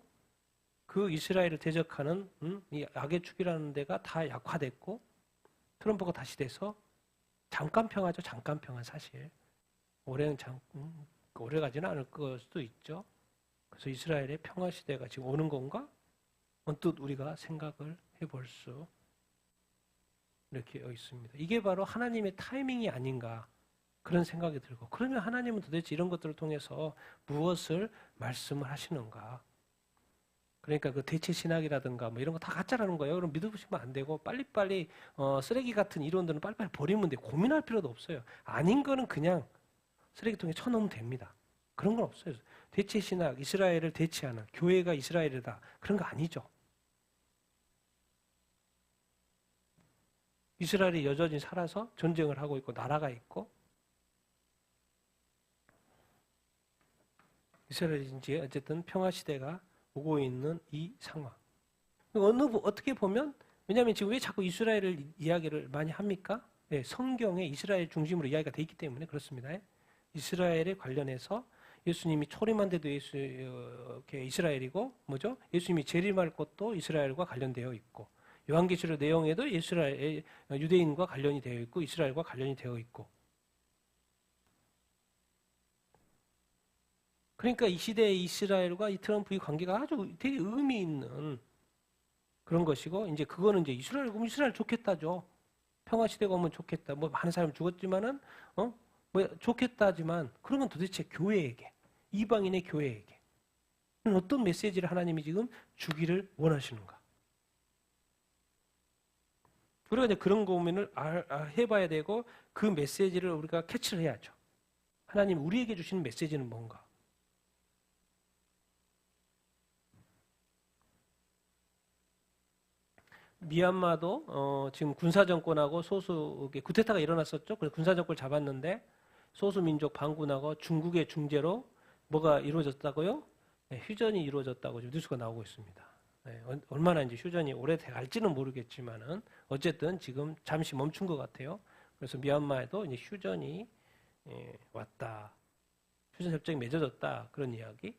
그 이스라엘을 대적하는 이 악의 축이라는 데가 다 약화됐고 트럼프가 다시 돼서 잠깐 평화죠. 잠깐 평화 사실. 오래 가지는 않을 걸 수도 있죠. 그래서 이스라엘의 평화 시대가 지금 오는 건가? 언뜻 우리가 생각을 해볼 수 이렇게 있습니다. 이게 바로 하나님의 타이밍이 아닌가 그런 생각이 들고 그러면 하나님은 도대체 이런 것들을 통해서 무엇을 말씀을 하시는가? 그러니까 그 대체 신학이라든가 뭐 이런 거 다 가짜라는 거예요. 그럼 믿으시면 안 되고 빨리빨리 쓰레기 같은 이론들은 빨리빨리 버리면 돼. 고민할 필요도 없어요. 아닌 거는 그냥 쓰레기통에 쳐놓으면 됩니다. 그런 건 없어요. 대체 신학, 이스라엘을 대체하는 교회가 이스라엘이다. 그런 거 아니죠. 이스라엘이 여전히 살아서 전쟁을 하고 있고 나라가 있고 이스라엘이 이제 어쨌든 평화 시대가 오고 있는 이 상황. 어떻게 보면 왜냐하면 지금 왜 자꾸 이스라엘을 이야기를 많이 합니까? 네, 성경에 이스라엘 중심으로 이야기가 돼 있기 때문에 그렇습니다. 이스라엘에 관련해서 예수님이 초림한데도 이스라엘이고 뭐죠? 예수님이 재림할 것도 이스라엘과 관련되어 있고 요한계시록 내용에도 이스라엘 유대인과 관련이 되어 있고 이스라엘과 관련이 되어 있고 그러니까 이 시대의 이스라엘과 이 트럼프의 관계가 아주 되게 의미 있는 그런 것이고 이제 그거는 이제 이스라엘 오면 이스라엘 좋겠다죠. 평화 시대가 오면 좋겠다. 뭐 많은 사람이 죽었지만은 뭐 좋겠다지만 그런 건 도대체 교회에게 이방인의 교회에게 어떤 메시지를 하나님이 지금 주기를 원하시는가? 우리가 이제 그런 고민을 해봐야 되고 그 메시지를 우리가 캐치를 해야죠. 하나님 우리에게 주시는 메시지는 뭔가? 미얀마도 지금 군사 정권하고 소수 쿠데타가 일어났었죠. 그래서 군사 정권을 잡았는데 소수 민족 반군하고 중국의 중재로 뭐가 이루어졌다고요? 네, 휴전이 이루어졌다고 지금 뉴스가 나오고 있습니다. 네, 얼마나 이제 휴전이 오래될지는 모르겠지만은 어쨌든 지금 잠시 멈춘 것 같아요. 그래서 미얀마에도 이제 휴전이 왔다. 휴전 협정이 맺어졌다. 그런 이야기.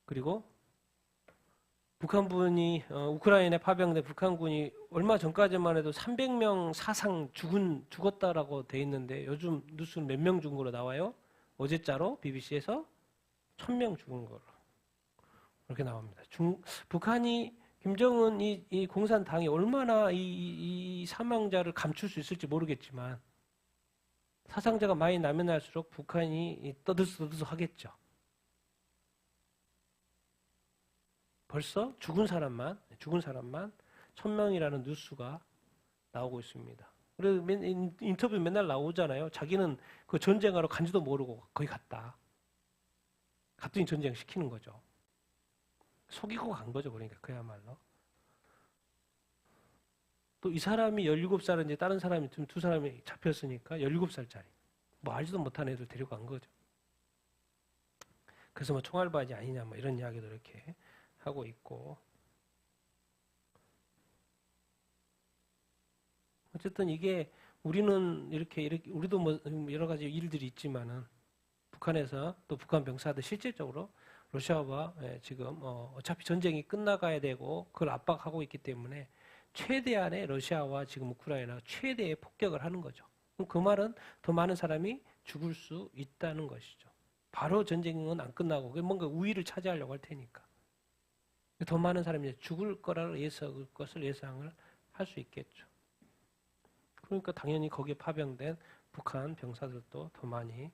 그리고 북한군이 우크라이나에 파병된 북한군이 얼마 전까지만 해도 300명 사상 죽었다라고 돼 있는데 요즘 뉴스는 몇 명 죽은 걸로 나와요? 어제자로 BBC에서 1000명 죽은 걸로 그렇게 나옵니다. 북한이 김정은 이 공산당이 얼마나 이 사망자를 감출 수 있을지 모르겠지만 사상자가 많이 나면 날수록 북한이 떠들썩하겠죠. 벌써 죽은 사람만 1000명이라는 뉴스가 나오고 있습니다. 그래서 인터뷰 맨날 나오잖아요. 자기는 그 전쟁하러 간지도 모르고 거기 갔다. 갔더니 전쟁 시키는 거죠. 속이고 간 거죠. 그러니까 그야말로. 또 이 사람이 17살인지 다른 사람이 지금 두 사람이 잡혔으니까 17살짜리. 뭐 알지도 못한 애들 데리고 간 거죠. 그래서 뭐 총알바지 아니냐 뭐 이런 이야기도 이렇게 하고 있고. 어쨌든 이게 우리는 이렇게 우리도 뭐 여러 가지 일들이 있지만은 북한에서 또 북한 병사들 실질적으로 러시아와 지금 어차피 전쟁이 끝나가야 되고 그걸 압박하고 있기 때문에 최대한의 러시아와 지금 우크라이나가 최대의 폭격을 하는 거죠. 그럼 그 말은 더 많은 사람이 죽을 수 있다는 것이죠. 바로 전쟁은 안 끝나고 뭔가 우위를 차지하려고 할 테니까. 더 많은 사람이 죽을 것을 예상을 할 수 있겠죠. 그러니까 당연히 거기에 파병된 북한 병사들도 더 많이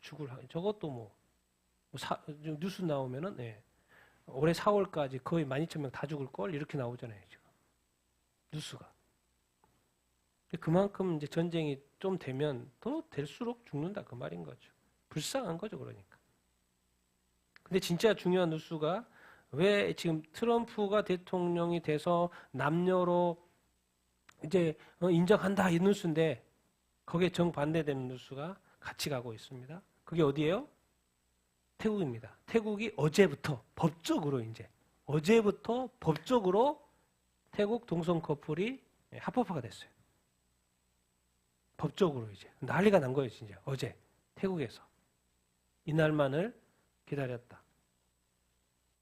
저것도 뭐 뉴스 나오면은 올해 4월까지 거의 12,000명 다 죽을 걸 이렇게 나오잖아요 지금 뉴스가. 그만큼 이제 전쟁이 좀 되면 더 될수록 죽는다 그 말인 거죠. 불쌍한 거죠 그러니까. 근데 진짜 중요한 뉴스가 왜 지금 트럼프가 대통령이 돼서 남녀로 이제 인정한다 이 뉴스인데 거기에 정반대되는 뉴스가 같이 가고 있습니다. 그게 어디예요? 태국입니다. 태국이 어제부터 법적으로 태국 동성 커플이 합법화가 됐어요. 법적으로 이제 난리가 난 거예요, 진짜. 어제 태국에서 이날만을 기다렸다.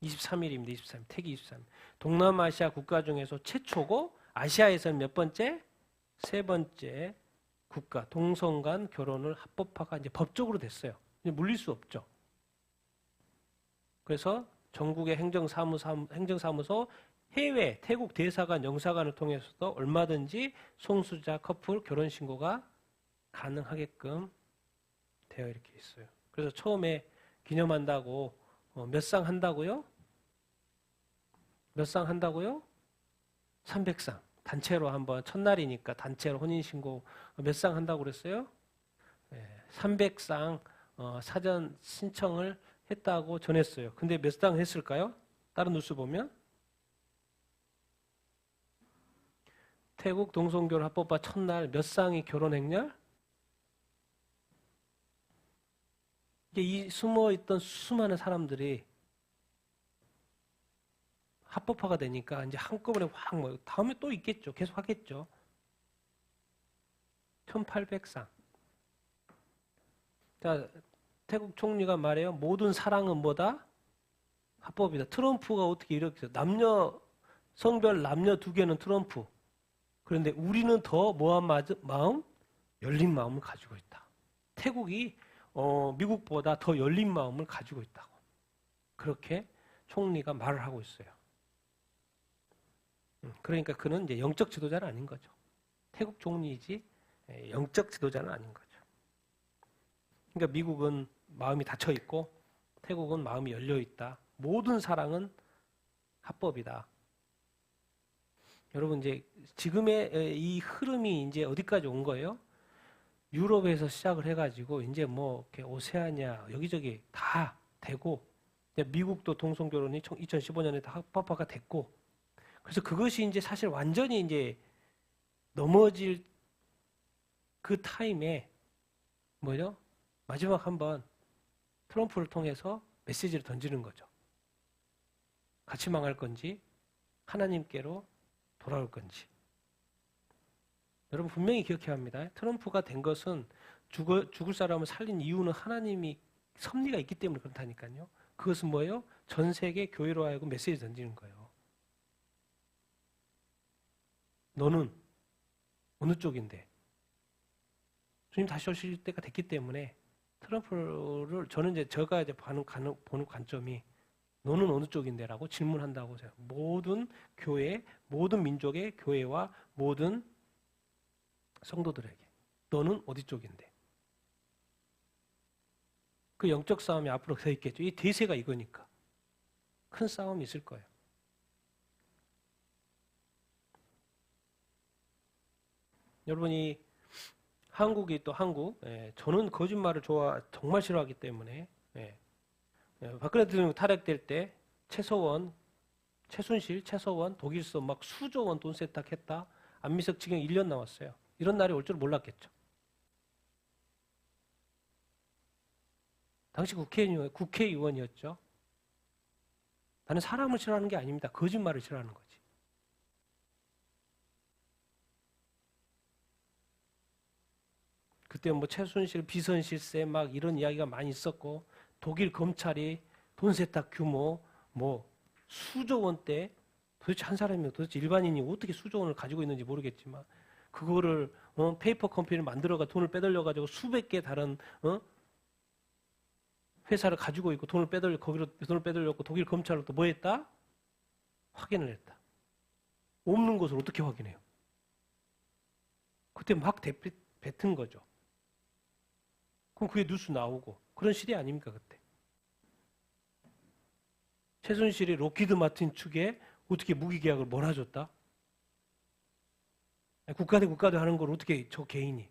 23일입니다. 23일. 태기 23일. 동남아시아 국가 중에서 최초고 아시아에서는 몇 번째? 세 번째 국가 동성 간 결혼을 합법화가 이제 법적으로 됐어요. 이제 물릴 수 없죠. 그래서 전국의 행정사무소 해외 태국 대사관 영사관을 통해서도 얼마든지 성수자 커플 결혼 신고가 가능하게끔 되어 이렇게 있어요. 그래서 처음에 기념한다고 몇 쌍 한다고요? 몇 쌍 한다고요? 300쌍. 단체로 한번 첫날이니까 단체로 혼인신고 몇 쌍 한다고 그랬어요? 300쌍 사전 신청을 했다고 전했어요. 근데 몇 쌍 했을까요? 다른 뉴스 보면 태국 동성결혼 합법화 첫날 몇 쌍이 결혼했냐? 이게 이 숨어있던 수많은 사람들이 합법화가 되니까 이제 한꺼번에 다음에 또 있겠죠. 계속 하겠죠. 1800쌍. 자, 태국 총리가 말해요. 모든 사랑은 뭐다? 합법이다. 트럼프가 어떻게 이렇게 성별 남녀 두 개는 트럼프. 그런데 우리는 더 뭐한 마음? 열린 마음을 가지고 있다. 태국이 미국보다 더 열린 마음을 가지고 있다고. 그렇게 총리가 말을 하고 있어요. 그러니까 그는 이제 영적 지도자는 아닌 거죠. 태국 총리이지 영적 지도자는 아닌 거죠. 그러니까 미국은 마음이 닫혀 있고 태국은 마음이 열려 있다. 모든 사랑은 합법이다. 여러분 이제 지금의 이 흐름이 이제 어디까지 온 거예요? 유럽에서 시작을 해가지고 이제 뭐 이렇게 오세아니아 여기저기 다 되고 이제 미국도 동성결혼이 2015년에 다 합법화가 됐고 그래서 그것이 이제 사실 완전히 이제 넘어질 그 타임에 뭐죠? 마지막 한번 트럼프를 통해서 메시지를 던지는 거죠. 같이 망할 건지 하나님께로 돌아올 건지. 여러분 분명히 기억해야 합니다. 트럼프가 된 것은 죽을 사람을 살린 이유는 하나님이 섭리가 있기 때문에 그렇다니까요. 그것은 뭐예요? 전 세계 교회로 하여금 메시지 던지는 거예요. 너는 어느 쪽인데? 주님 다시 오실 때가 됐기 때문에 트럼프를 제가 보는 관점이 너는 어느 쪽인데라고 질문한다고 해요. 모든 교회, 모든 민족의 교회와 모든 성도들에게 너는 어디 쪽인데? 그 영적 싸움이 앞으로 더 있겠죠. 이 대세가 이거니까 큰 싸움이 있을 거예요. 여러분이 한국이 또 한국, 저는 거짓말을 정말 싫어하기 때문에 박근혜 대통령 탄핵될 때 최순실, 최서원, 독일서 막 수조 원 돈 세탁했다. 안미석 징역 1년 나왔어요. 이런 날이 올 줄 몰랐겠죠. 당시 국회의원이었죠. 나는 사람을 싫어하는 게 아닙니다. 거짓말을 싫어하는 거지. 그때 뭐 최순실, 비선실세 막 이런 이야기가 많이 있었고 독일 검찰이 돈 세탁 규모 뭐 수조 원대 도대체 한 사람이 도대체 일반인이 어떻게 수조 원을 가지고 있는지 모르겠지만 그거를 페이퍼 컴퍼니를 만들어가 돈을 빼돌려 가지고 수백 개 다른 회사를 가지고 있고 거기로 돈을 빼돌렸고 독일 검찰로 또 뭐 했다? 확인을 했다. 없는 것을 어떻게 확인해요? 그때 막 뱉은 거죠. 그럼 그게 뉴스 나오고 그런 시대 아닙니까 그때? 최순실이 록히드 마틴 측에 어떻게 무기 계약을 몰아줬다? 국가 대 하는 걸 어떻게 저 개인이?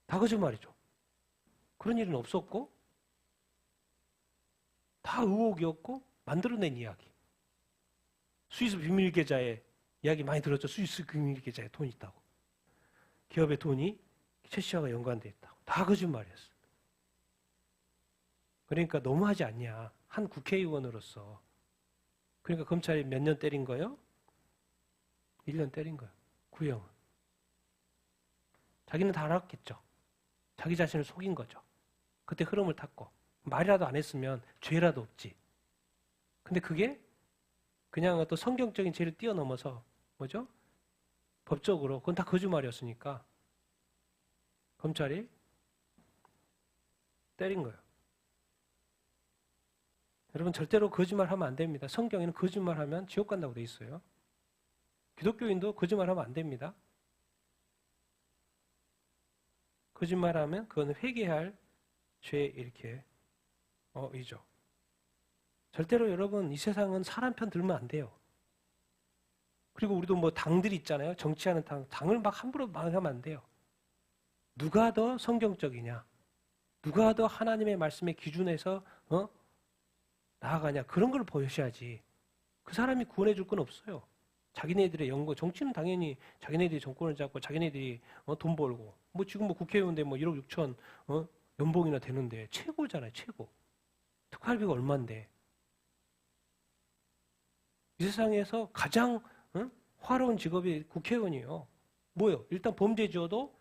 다 거짓말이죠. 그런 일은 없었고 다 의혹이었고 만들어낸 이야기. 스위스 비밀 계좌에 이야기 많이 들었죠. 스위스 비밀 계좌에 돈이 있다고. 기업의 돈이 최 씨와 연관돼 있다고. 다 거짓말이었어. 그러니까 너무하지 않냐. 한 국회의원으로서. 그러니까 검찰이 몇 년 때린 거예요? 1년 때린 거예요. 구형은. 자기는 다 알았겠죠. 자기 자신을 속인 거죠. 그때 흐름을 탔고. 말이라도 안 했으면 죄라도 없지. 근데 그게 그냥 어떤 성경적인 죄를 뛰어넘어서 뭐죠? 법적으로 그건 다 거짓말이었으니까 검찰이 때린 거예요. 여러분 절대로 거짓말하면 안 됩니다. 성경에는 거짓말하면 지옥 간다고 돼 있어요. 기독교인도 거짓말하면 안 됩니다. 거짓말하면 그건 회개할 죄 이렇게 이죠. 절대로 여러분 이 세상은 사람 편 들면 안 돼요. 그리고 우리도 뭐 당들이 있잖아요. 정치하는 당을 막 함부로 말하면 안 돼요. 누가 더 성경적이냐? 누가 더 하나님의 말씀의 기준에서 나아가냐? 그런 걸 보여줘야지. 그 사람이 구원해 줄 건 없어요. 자기네들의 정치는 당연히 자기네들이 정권을 잡고 자기네들이 돈 벌고 뭐 지금 뭐 국회의원인데 뭐 1억 6천 연봉이나 되는데 최고잖아요. 최고. 특활비가 얼만데. 이 세상에서 가장 화려한 직업이 국회의원이에요. 뭐예요? 일단 범죄 지어도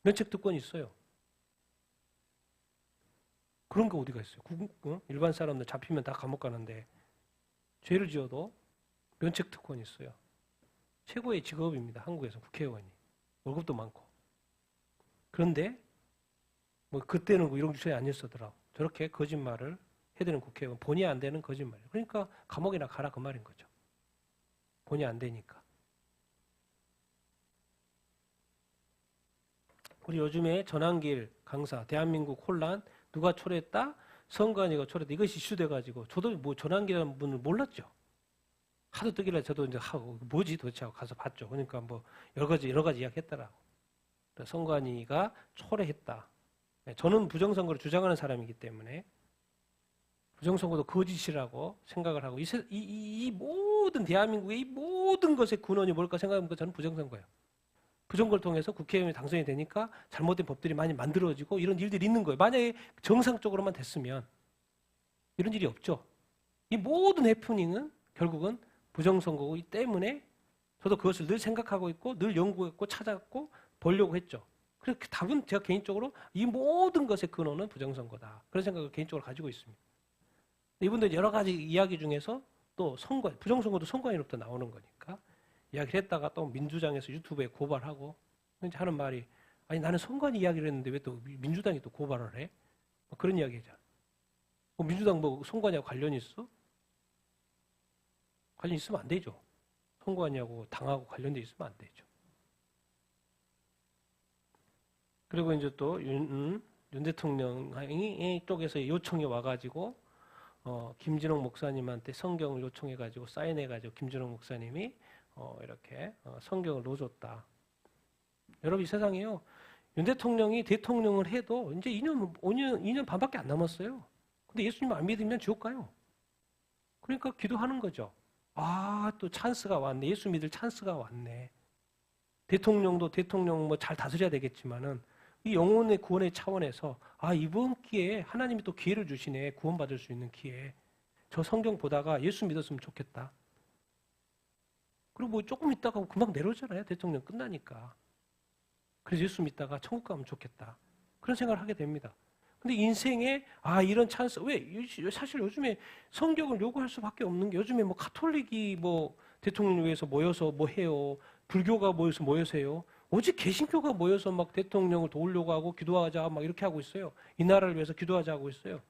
면책특권이 있어요. 그런 거 어디가 있어요? 일반 사람들 잡히면 다 감옥 가는데 죄를 지어도 면책특권이 있어요. 최고의 직업입니다. 한국에서 국회의원이. 월급도 많고. 그런데 뭐 그때는 1억 6천이 아니었더라고. 저렇게 거짓말을 해대는 국회의원. 본의 안 되는 거짓말이에요. 그러니까 감옥이나 가라 그 말인 거죠. 본의 안 되니까. 우리 요즘에 전환길 강사, 대한민국 혼란, 누가 초래했다? 선관위가 초래했다. 이것이 이슈돼가지고 저도 뭐 전환길이라는 분을 몰랐죠. 하도 뜨길래 저도 이제 뭐지 도대체 하고 가서 봤죠. 그러니까 뭐 여러 가지 이야기했더라고. 선관위가 초래했다. 저는 부정선거를 주장하는 사람이기 때문에 부정선거도 거짓이라고 생각을 하고 이 모든 대한민국의 이 모든 것의 근원이 뭘까 생각하면 저는 부정선거예요. 부정선거를 통해서 국회의원이 당선이 되니까 잘못된 법들이 많이 만들어지고 이런 일들이 있는 거예요. 만약에 정상적으로만 됐으면 이런 일이 없죠. 이 모든 해프닝은 결국은 부정선거이기 때문에 저도 그것을 늘 생각하고 있고 늘 연구했고 찾았고 보려고 했죠. 그래서 그 답은 제가 개인적으로 이 모든 것의 근원은 부정선거다. 그런 생각을 개인적으로 가지고 있습니다. 이분들 여러 가지 이야기 중에서 또 선거, 부정선거도 선관위로부터 나오는 거니까 이야기를 했다가 또 민주당에서 유튜브에 고발하고 이제 하는 말이 아니 나는 선관위 이야기를 했는데 왜 또 민주당이 또 고발을 해? 뭐 그런 이야기잖아. 뭐 민주당 뭐 선관위하고 관련이 있어? 관련 있으면 안 되죠. 선관위하고 당하고 관련돼 있으면 안 되죠. 그리고 이제 또 윤 대통령이 쪽에서 요청이 와가지고 김진홍 목사님한테 성경을 요청해가지고 사인해가지고 김진홍 목사님이 이렇게 성경을 넣어줬다. 여러분 이 세상에요. 윤 대통령이 대통령을 해도 이제 2년 반밖에 안 남았어요. 근데 예수님 안 믿으면 지옥 가요. 그러니까 기도하는 거죠. 아, 또 찬스가 왔네. 예수 믿을 찬스가 왔네. 대통령도 대통령 뭐 잘 다스려야 되겠지만은 이 영혼의 구원의 차원에서 아, 이번 기회에 하나님이 또 기회를 주시네. 구원받을 수 있는 기회. 저 성경 보다가 예수 믿었으면 좋겠다. 그리고 뭐 조금 있다가 금방 내려오잖아요. 대통령 끝나니까. 그래서 예수 믿다가 천국 가면 좋겠다. 그런 생각을 하게 됩니다. 근데 인생에 이런 찬스 왜 사실 요즘에 성경을 요구할 수밖에 없는 게 요즘에 뭐 가톨릭이 뭐 대통령을 위해서 모여서 뭐 해요. 불교가 모여서 해요. 오직 개신교가 모여서 막 대통령을 도우려고 하고 기도하자 막 이렇게 하고 있어요. 이 나라를 위해서 기도하자 하고 있어요.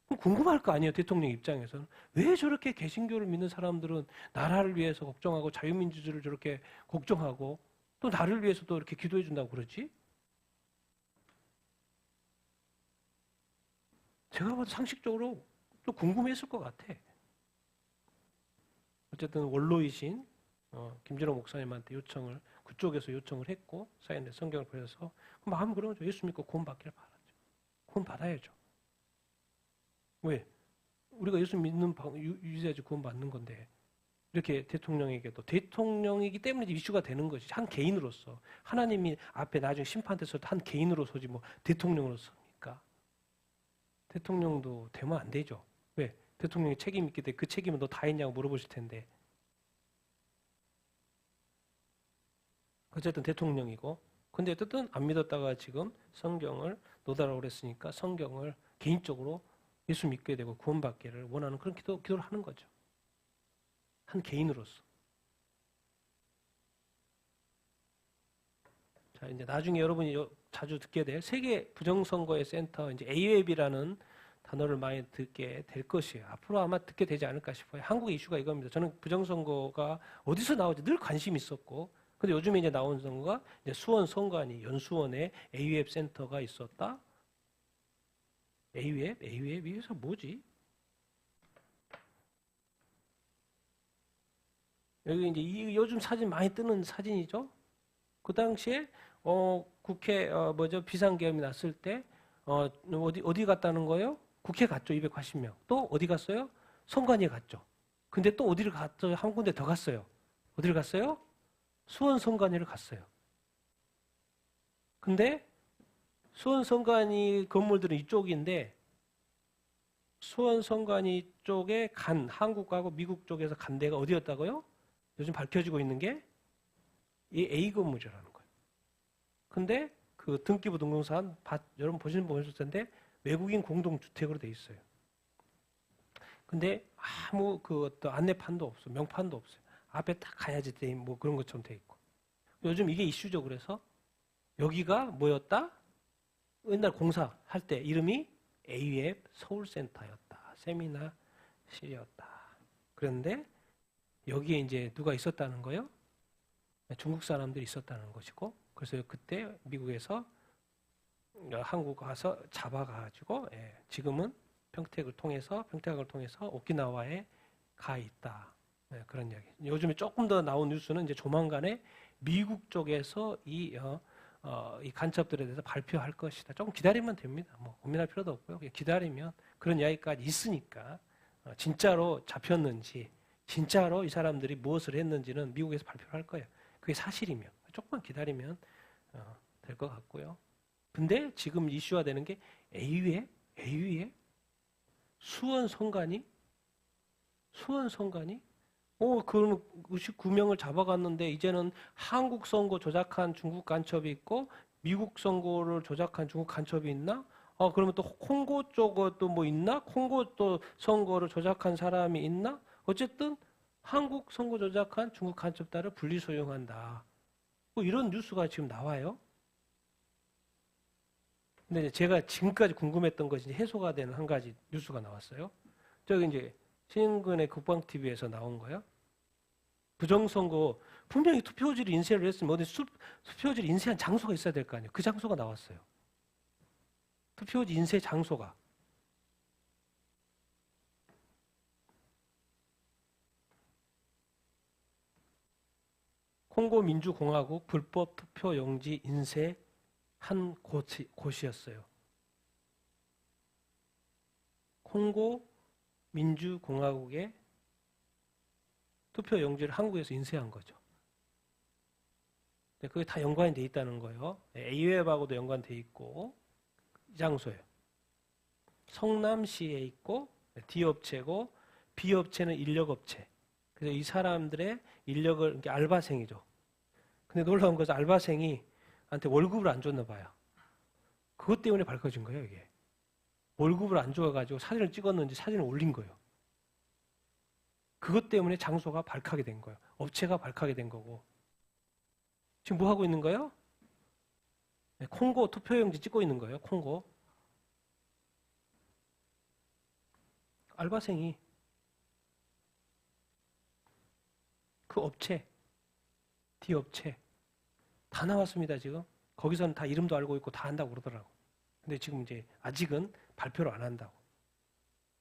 그럼 궁금할 거 아니에요. 대통령 입장에서는. 왜 저렇게 개신교를 믿는 사람들은 나라를 위해서 걱정하고 자유민주주의를 저렇게 걱정하고 또 나를 위해서도 이렇게 기도해 준다고 그러지? 제가 봐도 상식적으로 또 궁금했을 것 같아. 어쨌든 원로이신 김진호 목사님한테 그쪽에서 요청을 했고 사인에 성경을 보여서 마음 그러면 예수 믿고 구원 받기를 바라죠. 구원 받아야죠. 왜? 우리가 예수 믿는 유지해야지 구원 받는 건데 이렇게 대통령에게도 대통령이기 때문에 이슈가 되는 것이 한 개인으로서 하나님이 앞에 나중에 심판돼서 한 개인으로서지 뭐 대통령으로서니까 대통령도 되면 안 되죠. 왜? 대통령이 책임 있기 때문에 그 책임은 너 다 했냐고 물어보실 텐데 어쨌든 대통령이고 근데 어쨌든 안 믿었다가 지금 성경을 놓으라고 그랬으니까 성경을 개인적으로 예수 믿게 되고 구원받기를 원하는 그런 기도를 하는 거죠. 한 개인으로서. 자, 이제 나중에 여러분이 자주 듣게 될 세계 부정선거의 센터, 이제 AWEB이라는 단어를 많이 듣게 될 것이에요. 앞으로 아마 듣게 되지 않을까 싶어요. 한국의 이슈가 이겁니다. 저는 부정선거가 어디서 나오지 늘 관심이 있었고, 근데 요즘에 이제 나온 선거가 이제 수원 선관위, 연수원에 AWEB 센터가 있었다. AWEB에서 뭐지? 여기 이제 요즘 사진 많이 뜨는 사진이죠. 그 당시에 국회 비상계엄이 났을 때 어디 갔다는 거예요? 국회 갔죠. 280명. 또 어디 갔어요? 선관위에 갔죠. 근데 또 어디를 갔죠? 한 군데 더 갔어요. 어디를 갔어요? 수원 선관위를 갔어요. 근데 수원 선관위 건물들은 이쪽인데 수원 선관위 쪽에 간 한국하고 미국 쪽에서 간 데가 어디였다고요? 요즘 밝혀지고 있는 게 이 A 건물이라는 거예요. 근데 그 등기부 등록상 여러분 보셨을 텐데 외국인 공동주택으로 돼 있어요. 근데 아무 그 어떤 안내판도 없어, 명판도 없어요. 앞에 딱 가야지 돼, 뭐 그런 것처럼 돼 있고. 요즘 이게 이슈죠. 그래서 여기가 뭐였다? 옛날 공사할 때 이름이 AWEB 서울센터였다. 세미나실이었다. 그런데 여기에 이제 누가 있었다는 거예요? 중국 사람들이 있었다는 것이고, 그래서 그때 미국에서 한국 가서 잡아가지고 지금은 평택을 통해서 오키나와에 가 있다. 그런 이야기. 요즘에 조금 더 나온 뉴스는 이제 조만간에 미국 쪽에서 이 간첩들에 대해서 발표할 것이다. 조금 기다리면 됩니다. 뭐 고민할 필요도 없고요. 그냥 기다리면 그런 이야기까지 있으니까 진짜로 잡혔는지 진짜로 이 사람들이 무엇을 했는지는 미국에서 발표를 할 거예요. 그게 사실이면 조금만 기다리면 될 것 같고요. 근데 지금 이슈화 되는 게 AU에 수원 선관위? 그럼 99명을 잡아갔는데 이제는 한국 선거 조작한 중국 간첩이 있고 미국 선거를 조작한 중국 간첩이 있나? 그러면 또 콩고 쪽도 뭐 있나? 콩고 또 선거를 조작한 사람이 있나? 어쨌든 한국 선거 조작한 중국 간첩단을 분리소용한다. 뭐 이런 뉴스가 지금 나와요. 근데 제가 지금까지 궁금했던 것이 해소가 되는 한 가지 뉴스가 나왔어요. 저기 이제 신인근의 국방TV에서 나온 거예요. 부정선거 분명히 투표지를 인쇄를 했으면 어디 투표지를 인쇄한 장소가 있어야 될 거 아니에요. 그 장소가 나왔어요. 투표지 인쇄 장소가. 콩고 민주공화국 불법 투표용지 인쇄 한 곳이었어요. 콩고 민주공화국의 투표용지를 한국에서 인쇄한 거죠. 그게 다 연관이 돼 있다는 거예요. AU앱하고도 연관돼 있고 이 장소예요. 성남시에 있고 D업체고 B업체는 인력업체. 그래서 이 사람들의 인력을 이렇게 알바생이죠. 근데 놀라운 것은 알바생이 한테 월급을 안 줬나 봐요. 그것 때문에 밝혀진 거예요, 이게. 월급을 안 줘가지고 사진을 찍었는지 사진을 올린 거예요. 그것 때문에 장소가 발칵이 된 거예요. 업체가 발칵이 된 거고. 지금 뭐 하고 있는 거예요? 콩고 투표용지 찍고 있는 거예요, 콩고. 알바생이 그 업체, D업체 다 나왔습니다, 지금. 거기서는 다 이름도 알고 있고 다 한다고 그러더라고. 근데 지금 이제 아직은 발표를 안 한다고.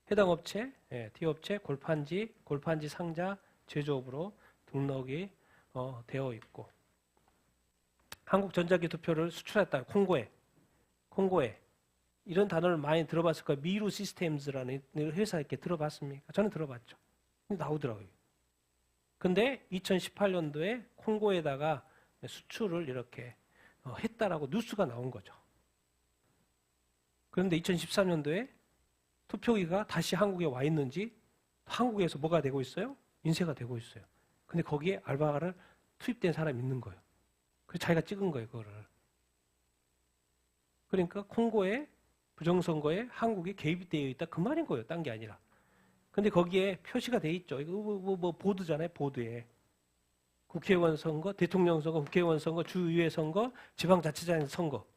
해당 업체, D업체, 골판지 상자 제조업으로 등록이 되어 있고 한국 전자기 투표를 수출했다. 콩고에 이런 단어를 많이 들어봤을 거예요. 미루 시스템즈라는 회사 이렇게 들어봤습니까? 저는 들어봤죠. 나오더라고요. 근데 2018년도에 콩고에다가 수출을 이렇게 했다라고 뉴스가 나온 거죠. 그런데 2013년도에 투표기가 다시 한국에 와 있는지 한국에서 뭐가 되고 있어요? 인쇄가 되고 있어요. 근데 거기에 알바를 투입된 사람이 있는 거예요. 그래서 자기가 찍은 거예요, 그거를. 그러니까 콩고에 부정선거에 한국이 개입이 되어 있다 그 말인 거예요. 딴 게 아니라. 근데 거기에 표시가 돼 있죠. 이거 뭐 보드잖아요. 보드에. 국회의원 선거, 대통령 선거, 국회의원 선거, 주의회 선거, 지방자치장 선거.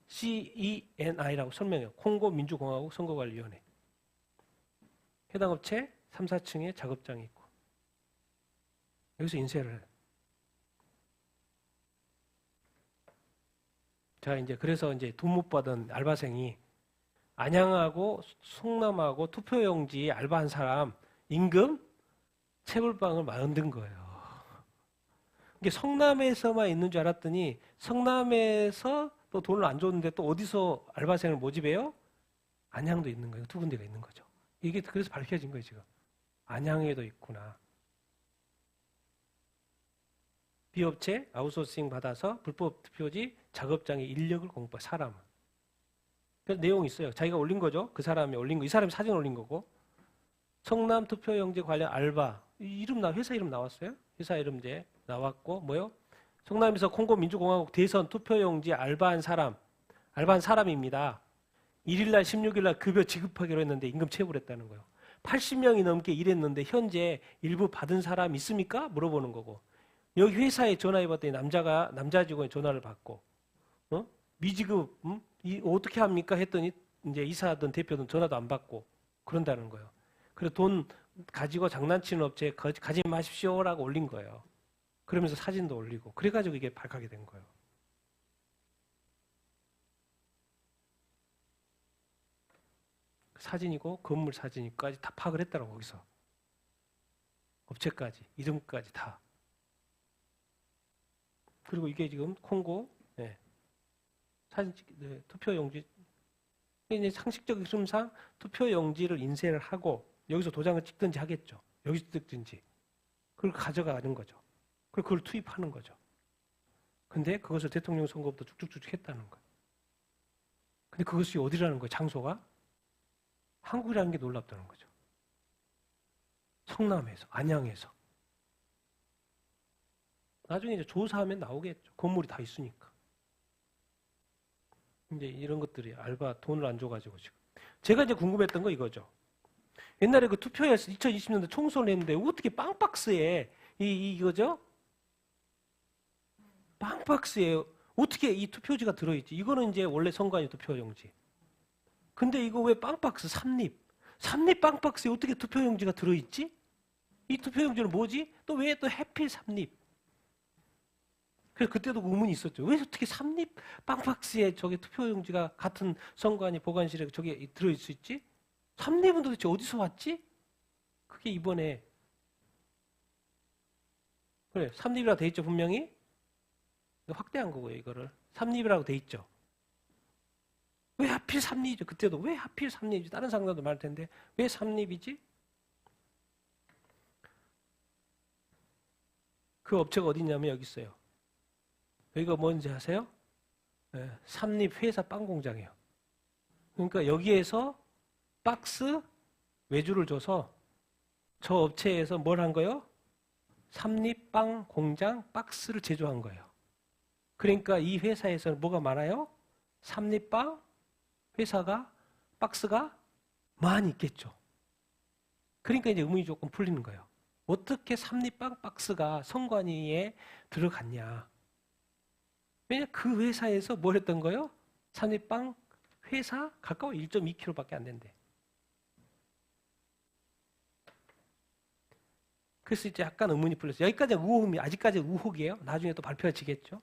CENI라고 설명해요. 콩고 민주공화국 선거관리위원회. 해당 업체 3, 4층에 작업장이 있고. 여기서 인쇄를 해요. 자, 그래서 돈 못 받은 알바생이 안양하고 성남하고 투표용지 알바한 사람 임금 체불방을 만든 거예요. 이게 성남에서만 있는 줄 알았더니 성남에서 또 돈을 안 줬는데 또 어디서 알바생을 모집해요? 안양도 있는 거예요. 두 군데가 있는 거죠. 이게 그래서 밝혀진 거예요, 지금. 안양에도 있구나. B업체 아웃소싱 받아서 불법 투표지 작업장에 인력을 공부해 사람을. 그래서 내용이 있어요. 자기가 올린 거죠. 그 사람이 올린 거. 이 사람이 사진 올린 거고. 성남 투표용지 관련 알바. 회사 이름 나왔어요. 회사 이름 이제 나왔고 뭐요? 성남에서 콩고 민주공화국 대선 투표용지 알바한 사람입니다. 1일날 16일날 급여 지급하기로 했는데 임금 체불 했다는 거예요. 80명이 넘게 일했는데 현재 일부 받은 사람 있습니까? 물어보는 거고. 여기 회사에 전화해봤더니 남자 직원이 전화를 받고 미지급 어떻게 합니까? 했더니 이제 이사든 대표든 전화도 안 받고 그런다는 거예요. 그래서 돈 가지고 장난치는 업체에 가지 마십시오라고 올린 거예요. 그러면서 사진도 올리고 그래가지고 이게 발각이 된 거예요. 사진이고 건물 사진까지 다 파악을 했다고 거기서. 업체까지 이름까지 다. 그리고 이게 지금 콩고 사진 투표용지 이제 상식적 흐름상 투표용지를 인쇄를 하고 여기서 도장을 찍든지 하겠죠. 여기서 찍든지. 그걸 가져가는 거죠. 그리고 그걸 투입하는 거죠. 근데 그것을 대통령 선거부터 쭉쭉쭉 했다는 거예요. 근데 그것이 어디라는 거예요? 장소가? 한국이라는 게 놀랍다는 거죠. 성남에서, 안양에서. 나중에 이제 조사하면 나오겠죠. 건물이 다 있으니까. 이제 이런 것들이 알바 돈을 안 줘가지고 지금. 제가 이제 궁금했던 거 이거죠. 옛날에 그 투표에서 2020년대 총선을 했는데 어떻게 빵박스에 이거죠? 빵박스에 어떻게 이 투표지가 들어있지? 이거는 이제 원래 선관위 투표용지. 근데 이거 왜 빵박스 삼립 빵박스에 어떻게 투표용지가 들어있지? 이 투표용지는 뭐지? 또 왜 또 해필 삼립? 그래서 그때도 의문이 있었죠. 왜 어떻게 삼립 빵박스에 저게 투표용지가 같은 선관위 보관실에 저게 들어있을 수 있지? 삼립은 도대체 어디서 왔지? 그게 이번에 그래 삼립이라고 돼 있죠 분명히. 확대한 거고요 이거를 삼립이라고 돼 있죠. 왜 하필 삼립이죠? 그때도 왜 하필 삼립이지? 다른 상관도 많을 텐데 왜 삼립이지? 그 업체가 어디 있냐면 여기 있어요. 여기가 뭔지 아세요? 네, 삼립 회사 빵 공장이에요. 그러니까 여기에서 박스 외주를 줘서 저 업체에서 뭘 한 거예요? 삼립 빵 공장 박스를 제조한 거예요. 그러니까 이 회사에서는 뭐가 많아요? 삼립빵 회사가 박스가 많이 있겠죠. 그러니까 이제 의문이 조금 풀리는 거예요. 어떻게 삼립빵 박스가 선관위에 들어갔냐? 왜냐 그 회사에서 뭘 했던 거예요? 삼립빵 회사 가까워 1.2km밖에 안 된대. 그래서 이제 약간 의문이 풀렸어요. 여기까지 의혹이 아직까지 의혹이에요. 나중에 또 발표지겠죠.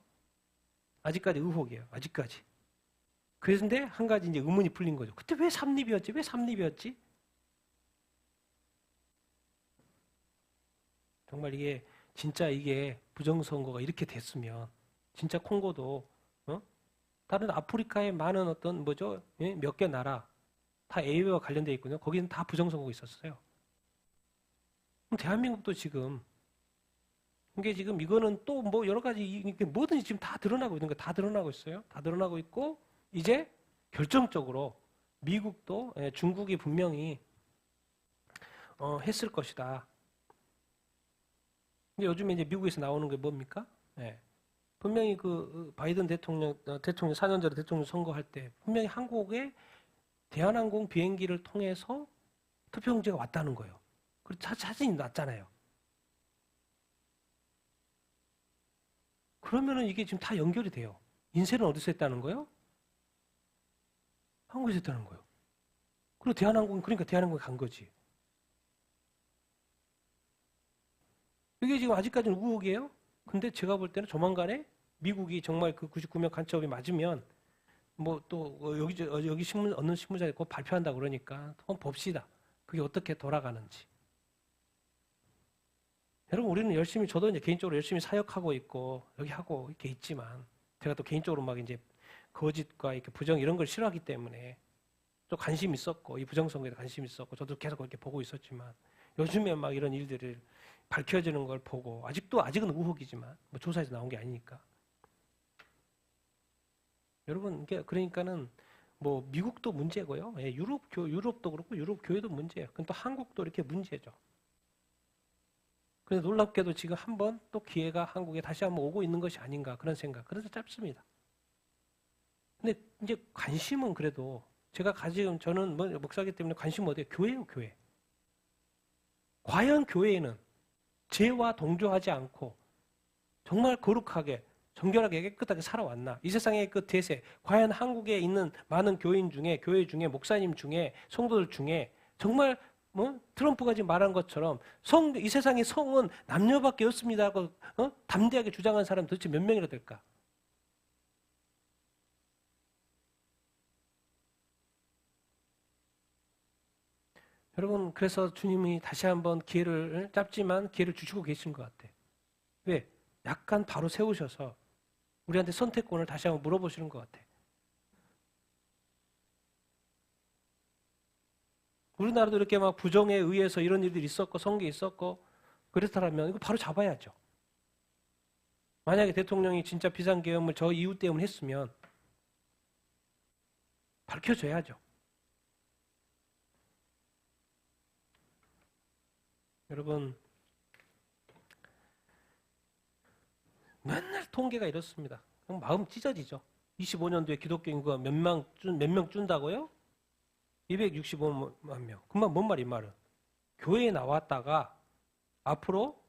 아직까지 의혹이에요. 아직까지. 그런데 한 가지 이제 의문이 풀린 거죠. 그때 왜 삼립이었지? 왜 삼립이었지? 정말 이게 진짜 이게 부정선거가 이렇게 됐으면 진짜 콩고도 다른 아프리카의 많은 어떤 뭐죠? 몇 개 나라 다 AI와 관련돼 있거든요. 거기는 다 부정선거가 있었어요. 그럼 대한민국도 지금 이게 지금 이거는 또 뭐 여러 가지 뭐든지 지금 다 드러나고 있는 거 다 드러나고 있어요. 다 드러나고 있고 이제 결정적으로 미국도 중국이 분명히 했을 것이다. 근데 요즘에 이제 미국에서 나오는 게 뭡니까? 분명히 그 바이든 대통령 4년 전에 대통령 선거할 때 분명히 한국에 대한항공 비행기를 통해서 투표용지가 왔다는 거예요. 그리고 사진이 났잖아요. 그러면은 이게 지금 다 연결이 돼요. 인쇄는 어디서 했다는 거예요? 한국에서 했다는 거예요. 그리고 대한항공 그러니까 대한항공에 간 거지. 이게 지금 아직까지는 의혹이에요. 근데 제가 볼 때는 조만간에 미국이 정말 그 99명 간첩이 맞으면 뭐 또 여기 신문 어느 신문사에 곧 발표한다 그러니까 한번 봅시다. 그게 어떻게 돌아가는지. 여러분 우리는 열심히 저도 이제 개인적으로 열심히 사역하고 있고 여기 하고 이렇게 있지만 제가 또 개인적으로 막 이제 거짓과 이렇게 부정 이런 걸 싫어하기 때문에 또 관심 있었고 이 부정선거에 관심 있었고 저도 계속 그렇게 보고 있었지만 요즘에 막 이런 일들을 밝혀지는 걸 보고 아직은 의혹이지만 뭐 조사에서 나온 게 아니니까 여러분 그러니까는 뭐 미국도 문제고요. 유럽도 그렇고 유럽 교회도 문제예요. 그럼 또 한국도 이렇게 문제죠. 그래서 놀랍게도 지금 한번 또 기회가 한국에 다시 한번 오고 있는 것이 아닌가 그런 생각. 그래서 짧습니다. 근데 이제 관심은 그래도 제가 가지금 저는 뭐 목사기 때문에 관심 어디에 교회예요, 교회. 과연 교회에는 죄와 동조하지 않고 정말 거룩하게 정결하게 깨끗하게 살아왔나? 이 세상의 그 대세, 과연 한국에 있는 많은 교인 중에, 교회 중에, 목사님 중에, 성도들 중에 정말 뭐 트럼프가 지금 말한 것처럼 이 세상의 성은 남녀밖에 없습니다고 담대하게 주장한 사람 도대체 몇 명이나 될까? 여러분 그래서 주님이 다시 한번 기회를 짧지만 기회를 주시고 계신 것 같아. 왜? 약간 바로 세우셔서 우리한테 선택권을 다시 한번 물어보시는 것 같아. 우리나라도 이렇게 막 부정에 의해서 이런 일들이 있었고 성계 있었고 그렇다면 이거 바로 잡아야죠. 만약에 대통령이 진짜 비상계엄을 저 이유 때문에 했으면 밝혀줘야죠. 여러분, 맨날 통계가 이렇습니다. 마음 찢어지죠. 25년도에 기독교 인구가 몇 명 준다고요? 265만 명. 그만 뭔 말이 말은. 교회에 나왔다가 앞으로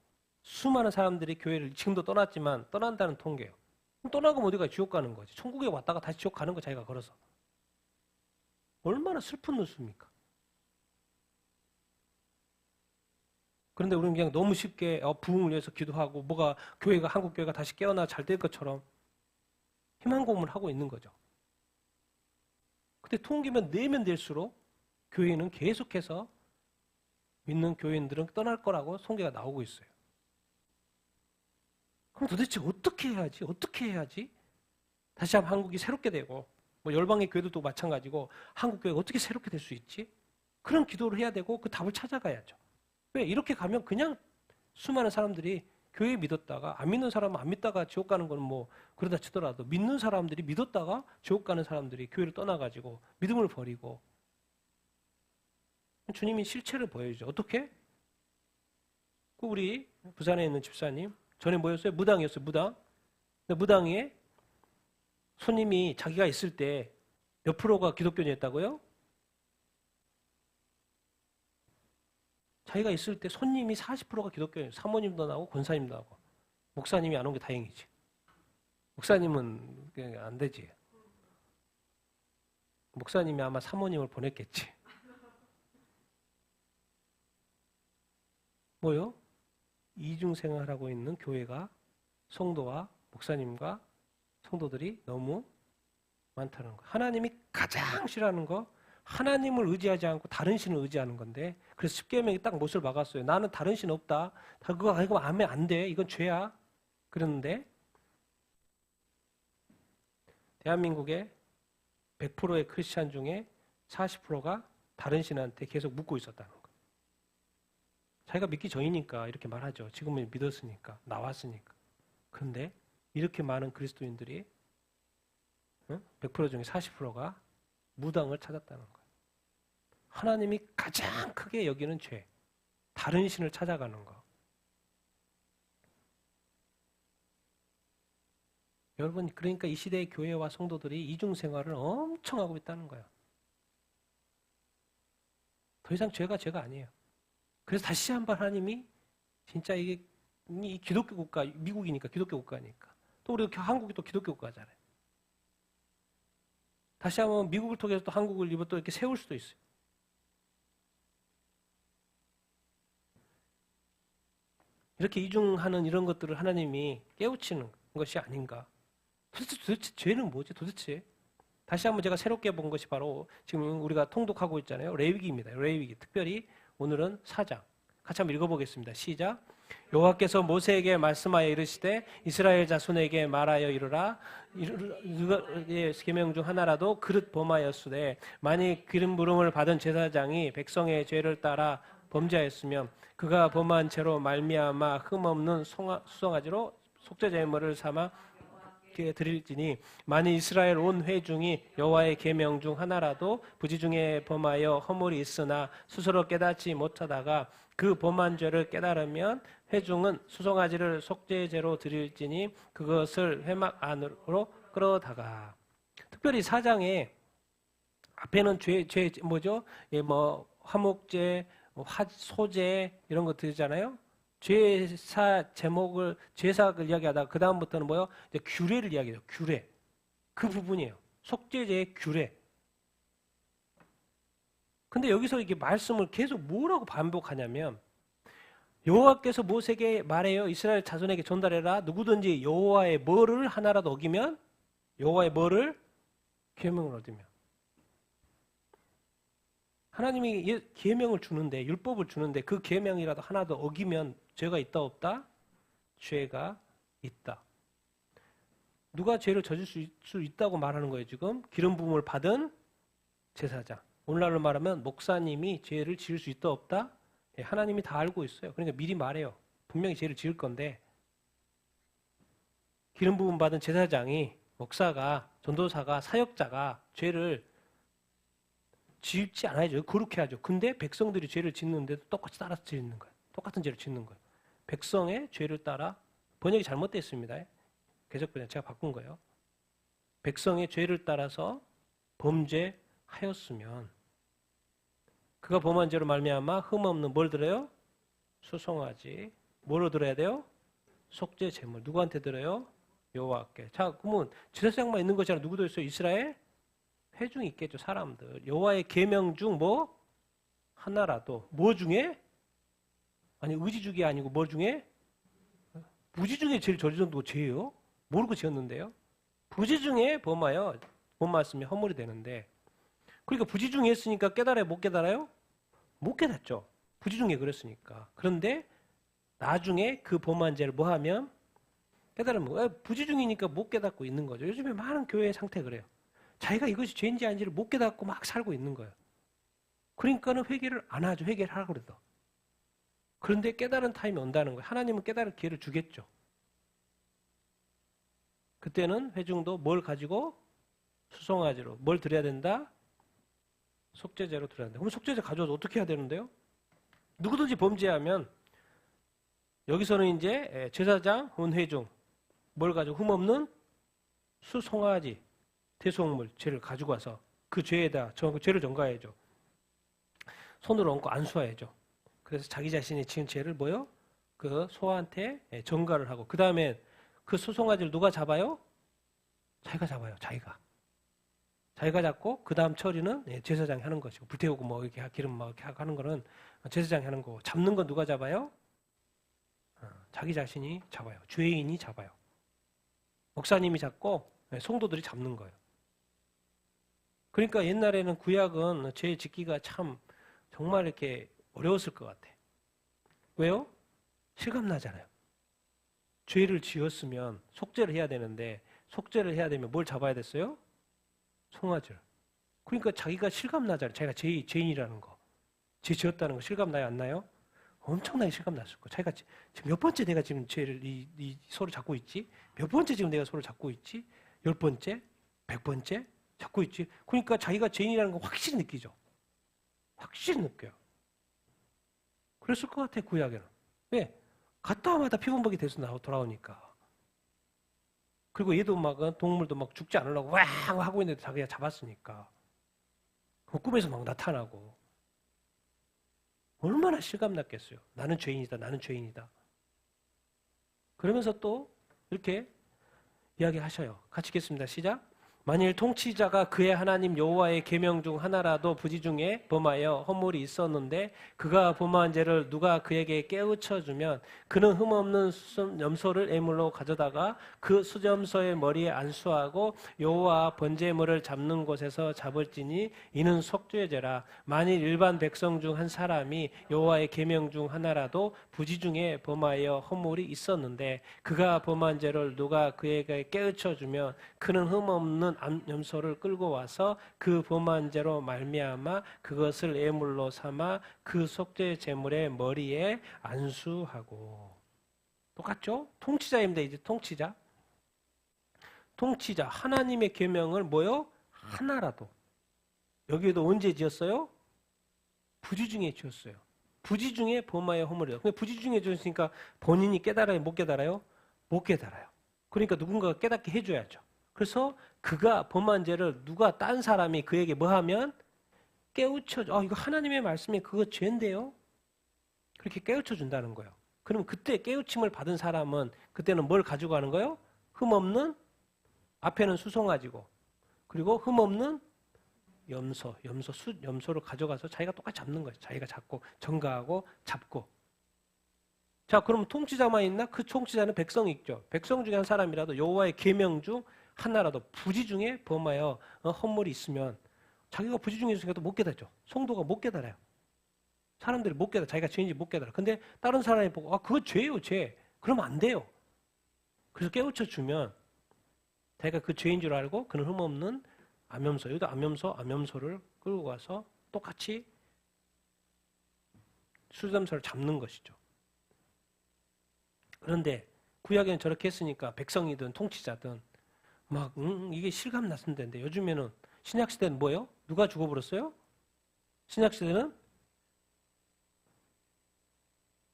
수많은 사람들이 교회를 지금도 떠났지만 떠난다는 통계예요. 그럼 떠나고 어디가 지옥 가는 거지. 천국에 왔다가 다시 지옥 가는 거 자기가 걸어서. 얼마나 슬픈 뉴스입니까? 그런데 우리는 그냥 너무 쉽게 부흥을 위해서 기도하고 뭐가 교회가 한국 교회가 다시 깨어나 잘 될 것처럼 희망 고문을 하고 있는 거죠. 근데 통계면 내면 될수록 교회는 계속해서 믿는 교인들은 떠날 거라고 통계가 나오고 있어요. 그럼 도대체 어떻게 해야지? 어떻게 해야지? 다시 한번 한국이 새롭게 되고 뭐 열방의 교회도 마찬가지고 한국 교회가 어떻게 새롭게 될 수 있지? 그런 기도를 해야 되고 그 답을 찾아가야죠. 왜? 이렇게 가면 그냥 수많은 사람들이 교회 믿었다가 안 믿는 사람은 안 믿다가 지옥 가는 건 뭐 그러다 치더라도 믿는 사람들이 믿었다가 지옥 가는 사람들이 교회를 떠나가지고 믿음을 버리고 주님이 실체를 보여주죠. 어떻게? 우리 부산에 있는 집사님 전에 뭐였어요? 무당이었어요. 무당. 근데 무당에 손님이 자기가 있을 때 몇 프로가 기독교인이었다고요? 자기가 있을 때 손님이 40%가 기독교예요. 사모님도 나오고 권사님도 나오고. 목사님이 안 온 게 다행이지. 목사님은 안 되지. 목사님이 아마 사모님을 보냈겠지. 뭐요? 이중생활하고 있는 교회가 성도와 목사님과 성도들이 너무 많다는 거. 하나님이 가장 싫어하는 거 하나님을 의지하지 않고 다른 신을 의지하는 건데 그래서 십계명이 딱 못을 박았어요. 나는 다른 신 없다. 그거 하면 안 돼. 이건 죄야. 그랬는데 대한민국의 100%의 크리스찬 중에 40%가 다른 신한테 계속 묻고 있었다는 거. 자기가 믿기 전이니까 이렇게 말하죠. 지금은 믿었으니까 나왔으니까. 그런데 이렇게 많은 그리스도인들이 100% 중에 40%가 무당을 찾았다는 거예요. 하나님이 가장 크게 여기는 죄, 다른 신을 찾아가는 거. 여러분, 그러니까 이 시대의 교회와 성도들이 이중생활을 엄청 하고 있다는 거예요. 더 이상 죄가 아니에요. 그래서 다시 한번 하나님이 진짜 이게 이 기독교 국가, 미국이니까 기독교 국가니까 또 우리 한국이 또 기독교 국가잖아요. 다시 한번 미국을 통해서 또 한국을 또 이렇게 세울 수도 있어요. 이렇게 이중하는 이런 것들을 하나님이 깨우치는 것이 아닌가. 도대체 죄는 뭐지? 도대체 다시 한번 제가 새롭게 본 것이 바로 지금 우리가 통독하고 있잖아요. 레위기입니다. 레위기. 특별히 오늘은 4장. 같이 한번 읽어보겠습니다. 시작. 여호와께서 모세에게 말씀하여 이르시되 이스라엘 자손에게 말하여 이르라. 계명 중 하나라도 그릇 범하였으되 만일 기름 부름을 받은 제사장이 백성의 죄를 따라 범죄하였으면 그가 범한 죄로 말미암아 흠없는 수송아지로 속죄 제물을 삼아 드릴지니 만일 이스라엘 온 회중이 여호와의 계명 중 하나라도 부지 중에 범하여 허물이 있으나 스스로 깨닫지 못하다가 그 범한 죄를 깨달으면 회중은 수송아지를 속죄제로 드릴지니 그것을 회막 안으로 끌어다가. 특별히 4장에 앞에는 죄 뭐죠? 뭐 화목제, 소제 이런 거 들잖아요. 제사를 이야기하다가 그 다음부터는 뭐요? 이제 규례를 이야기해요. 규례. 그 부분이에요. 속죄제의 규례. 근데 여기서 이게 말씀을 계속 뭐라고 반복하냐면 여호와께서 모세에게 말해요. 이스라엘 자손에게 전달해라. 누구든지 여호와의 뭐를 하나라도 어기면 여호와의 뭐를? 계명을 얻으면. 하나님이 계명을 주는데 율법을 주는데 그 계명이라도 하나도 어기면 죄가 있다 없다? 죄가 있다. 누가 죄를 져줄 수 있다고 말하는 거예요 지금? 기름 부음을 받은 제사장. 오늘날로 말하면 목사님이 죄를 지을 수 있다 없다? 예, 하나님이 다 알고 있어요. 그러니까 미리 말해요. 분명히 죄를 지을 건데 기름 부음 받은 제사장이 목사가 전도사가 사역자가 죄를 짓지 않아야죠. 거룩해 하죠. 근데 백성들이 죄를 짓는데도 똑같이 따라서 짓는 거예요. 똑같은 죄를 짓는 거예요. 백성의 죄를 따라 번역이 잘못됐습니다. 개혁번역 제가 바꾼 거예요. 백성의 죄를 따라서 범죄하였으면 그가 범한 죄로 말미암아 흠없는 뭘 들어요? 수송아지. 뭐로 들어야 돼요? 속죄 제물. 누구한테 들어요? 여호와께. 자, 그러면 제사장만 있는 것이 아니라 누구도 있어요? 이스라엘 회중이 있겠죠. 사람들. 여호와의 계명 중 뭐 하나라도 뭐 중에? 아니 의지중이 아니고 뭐 중에? 부지 중에 제일 저지정도 죄예요? 모르고 지었는데요. 부지 중에 범하여 범하였으면 허물이 되는데 그러니까 부지 중에 했으니까 깨달아요? 못 깨달아요? 못 깨닫죠. 부지 중에 그랬으니까. 그런데 나중에 그 범한 죄를 뭐 하면 깨달으면 부지 중이니까 못 깨닫고 있는 거죠. 요즘에 많은 교회 상태 그래요. 자기가 이것이 죄인지 아닌지를 못 깨닫고 막 살고 있는 거예요. 그러니까는 회개를 안 하죠. 회개를 하라고 그래도. 그런데 깨달은 타임이 온다는 거예요. 하나님은 깨달을 기회를 주겠죠. 그때는 회중도 뭘 가지고? 수송아지로. 뭘 드려야 된다? 속죄제로 드려야 된다. 그럼 속죄제 가져와서 어떻게 해야 되는데요? 누구든지 범죄하면 여기서는 이제 제사장, 회중 뭘 가지고 흠없는 수송아지, 대속물, 죄를 가지고 와서 그 죄에다 죄를 전가해야죠. 손으로 얹고 안수해야죠. 그래서 자기 자신이 지은 죄를 뭐요? 그 소한테 전가를 하고 그 다음에 그 수송아지를 누가 잡아요? 자기가 잡아요. 자기가 잡고 그 다음 처리는 제사장이 하는 것이고 불태우고 뭐 이렇게 기름 막 이렇게 하는 거는 제사장이 하는 거고 잡는 건 누가 잡아요? 자기 자신이 잡아요. 죄인이 잡아요. 목사님이 잡고 성도들이 잡는 거예요. 그러니까 옛날에는 구약은 죄 짓기가 참 정말 이렇게 어려웠을 것 같아. 왜요? 실감나잖아요. 죄를 지었으면 속죄를 해야 되는데 속죄를 해야 되면 뭘 잡아야 됐어요? 송아지를. 그러니까 자기가 실감나잖아요. 자기가 죄인이라는 거. 죄 지었다는 거 실감나요? 안 나요? 엄청나게 실감났을 거예요. 자기가 지금 몇 번째 내가 지금 죄를 이 소를 잡고 있지? 몇 번째 지금 내가 소를 잡고 있지? 10번째? 100번째? 잡고 있지? 그러니까 자기가 죄인이라는 거 확실히 느끼죠. 확실히 느껴요. 그랬을 것 같아, 구약에는. 왜? 갔다 와마다 피곤하게 돼서 돌아오니까. 그리고 얘도 막 동물도 막 죽지 않으려고 왕 하고 있는데 자기가 잡았으니까. 꿈에서 막 나타나고. 얼마나 실감났겠어요. 나는 죄인이다. 나는 죄인이다. 그러면서 또 이렇게 이야기하셔요. 같이 읽겠습니다. 시작. 만일 통치자가 그의 하나님 여호와의 계명 중 하나라도 부지 중에 범하여 허물이 있었는데 그가 범한 죄를 누가 그에게 깨우쳐 주면 그는 흠없는 염소를 예물로 가져다가 그 수염소의 머리에 안수하고 여호와 번제물을 잡는 곳에서 잡을지니 이는 속죄죄라. 만일 일반 백성 중 한 사람이 여호와의 계명 중 하나라도 부지 중에 범하여 허물이 있었는데 그가 범한 죄를 누가 그에게 깨우쳐 주면 그는 흠없는 염소를 끌고 와서 그 범한 죄로 말미암아 그것을 예물로 삼아 그 속죄 제물의 머리에 안수하고. 똑같죠? 통치자입니다. 이제 통치자 하나님의 계명을 뭐요? 하나라도. 여기에도 언제 지었어요? 부지 중에 지었어요. 부지 중에 범하여 허물이요. 근데 부지 중에 지었으니까 본인이 깨달아요? 못 깨달아요? 못 깨달아요. 그러니까 누군가가 깨닫게 해줘야죠. 그래서 그가 범한 죄를 누가 딴 사람이 그에게 뭐 하면 깨우쳐, 이거 하나님의 말씀에 그거 죄인데요? 그렇게 깨우쳐 준다는 거예요. 그럼 그때 깨우침을 받은 사람은 그때는 뭘 가지고 가는 거예요? 흠없는, 앞에는 수송아지고, 그리고 흠없는 염소를 가져가서 자기가 똑같이 잡는 거예요. 자기가 잡고, 전가하고, 잡고. 자, 그럼 통치자만 있나? 그 통치자는 백성이 있죠. 백성 중에 한 사람이라도 여호와의 계명 중 하나라도 부지 중에 범하여 헛물이 있으면 자기가 부지 중에 있으니까 또 못 깨닫죠. 성도가 못 깨달아요. 사람들이 못 깨달아. 자기가 죄인지 못 깨달아. 근데 다른 사람이 보고 그거 죄예요, 죄. 그러면 안 돼요. 그래서 깨우쳐 주면 자기가 그 죄인 줄 알고 그는 흠없는 암염소, 여기도 암염소를 끌고 가서 똑같이 수점서를 잡는 것이죠. 그런데 구약에는 저렇게 했으니까 백성이든 통치자든 막 이게 실감 났는데 요즘에는 신약시대는 뭐예요? 누가 죽어버렸어요? 신약시대는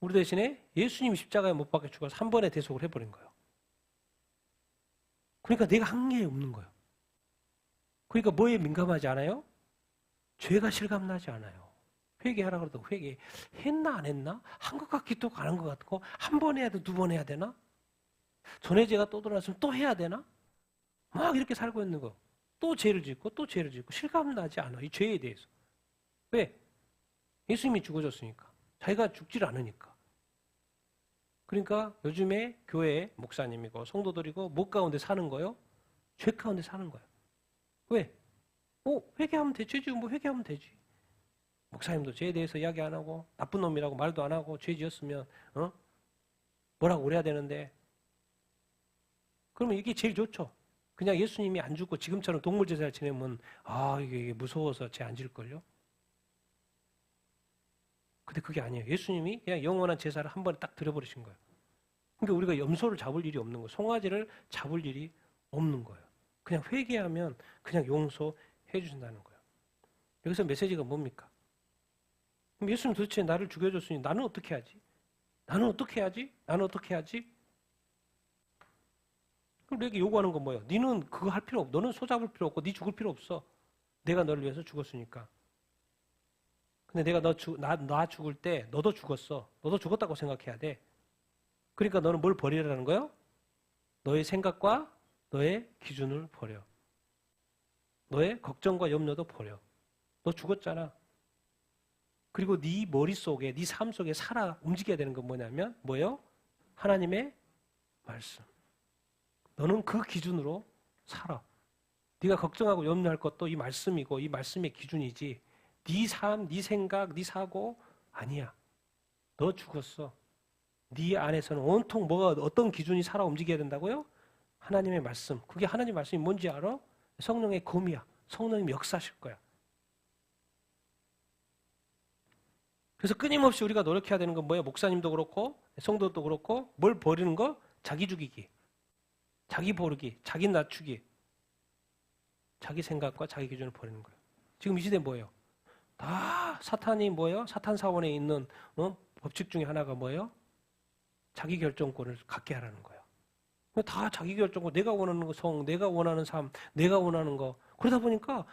우리 대신에 예수님이 십자가에 못 박혀 죽어서 한 번에 대속을 해버린 거예요. 그러니까 내가 한 게 없는 거예요. 그러니까 뭐에 민감하지 않아요? 죄가 실감나지 않아요. 회개하라 그래도 회개했나 안 했나? 한 것 같기도 하고 안 한 것 같고 한 번 해야 돼? 두 번 해야 되나? 전에 죄가 또 드러났으면 또 해야 되나? 막 이렇게 살고 있는 거. 또 죄를 짓고 또 죄를 짓고 실감나지 않아. 이 죄에 대해서. 왜? 예수님이 죽어졌으니까. 자기가 죽질 않으니까. 그러니까 요즘에 교회 목사님이고 성도들이고 목 가운데 사는 거요? 죄 가운데 사는 거예요. 왜? 회개하면 되지. 죄 지으면 뭐 회개하면 되지. 목사님도 죄에 대해서 이야기 안 하고 나쁜 놈이라고 말도 안 하고 죄 지었으면 뭐라고 그래야 되는데 그러면 이게 제일 좋죠. 그냥 예수님이 안 죽고 지금처럼 동물 제사를 지내면 이게 무서워서 죄 안 질걸요. 근데 그게 아니에요. 예수님이 그냥 영원한 제사를 한 번에 딱 드려버리신 거예요. 그러니까 우리가 염소를 잡을 일이 없는 거예요. 송아지를 잡을 일이 없는 거예요. 그냥 회개하면 그냥 용서해 주신다는 거예요. 여기서 메시지가 뭡니까? 그럼 예수님 도대체 나를 죽여줬으니 나는 어떻게 하지? 나는 어떻게 하지? 나는 어떻게 하지? 그럼 내게 요구하는 건 뭐예요? 너는 그거 할 필요 없어. 너는 소 잡을 필요 없고 네 죽을 필요 없어. 내가 너를 위해서 죽었으니까. 근데 내가 나 죽을 때 너도 죽었어. 너도 죽었다고 생각해야 돼. 그러니까 너는 뭘 버리라는 거예요? 너의 생각과 너의 기준을 버려. 너의 걱정과 염려도 버려. 너 죽었잖아. 그리고 네 머릿속에, 네 삶 속에 움직여야 되는 건 뭐냐면 뭐예요? 하나님의 말씀. 너는 그 기준으로 살아. 네가 걱정하고 염려할 것도 이 말씀이고 이 말씀의 기준이지. 네 삶, 네 생각, 네 사고 아니야. 너 죽었어. 네 안에서는 온통 어떤 기준이 살아 움직여야 된다고요? 하나님의 말씀. 그게 하나님의 말씀이 뭔지 알아? 성령의 검이야. 성령님이 역사하실 거야. 그래서 끊임없이 우리가 노력해야 되는 건 뭐예요? 목사님도 그렇고 성도도 그렇고 뭘 버리는 거? 자기 죽이기. 자기 버리기. 자기 낮추기. 자기 생각과 자기 기준을 버리는 거예요. 지금 이 시대 뭐예요? 다 사탄이 뭐예요? 사탄 사원에 있는 법칙 중에 하나가 뭐예요? 자기 결정권을 갖게 하라는 거예요. 다 자기 결정권, 내가 원하는 거 내가 원하는 삶, 내가 원하는 거. 그러다 보니까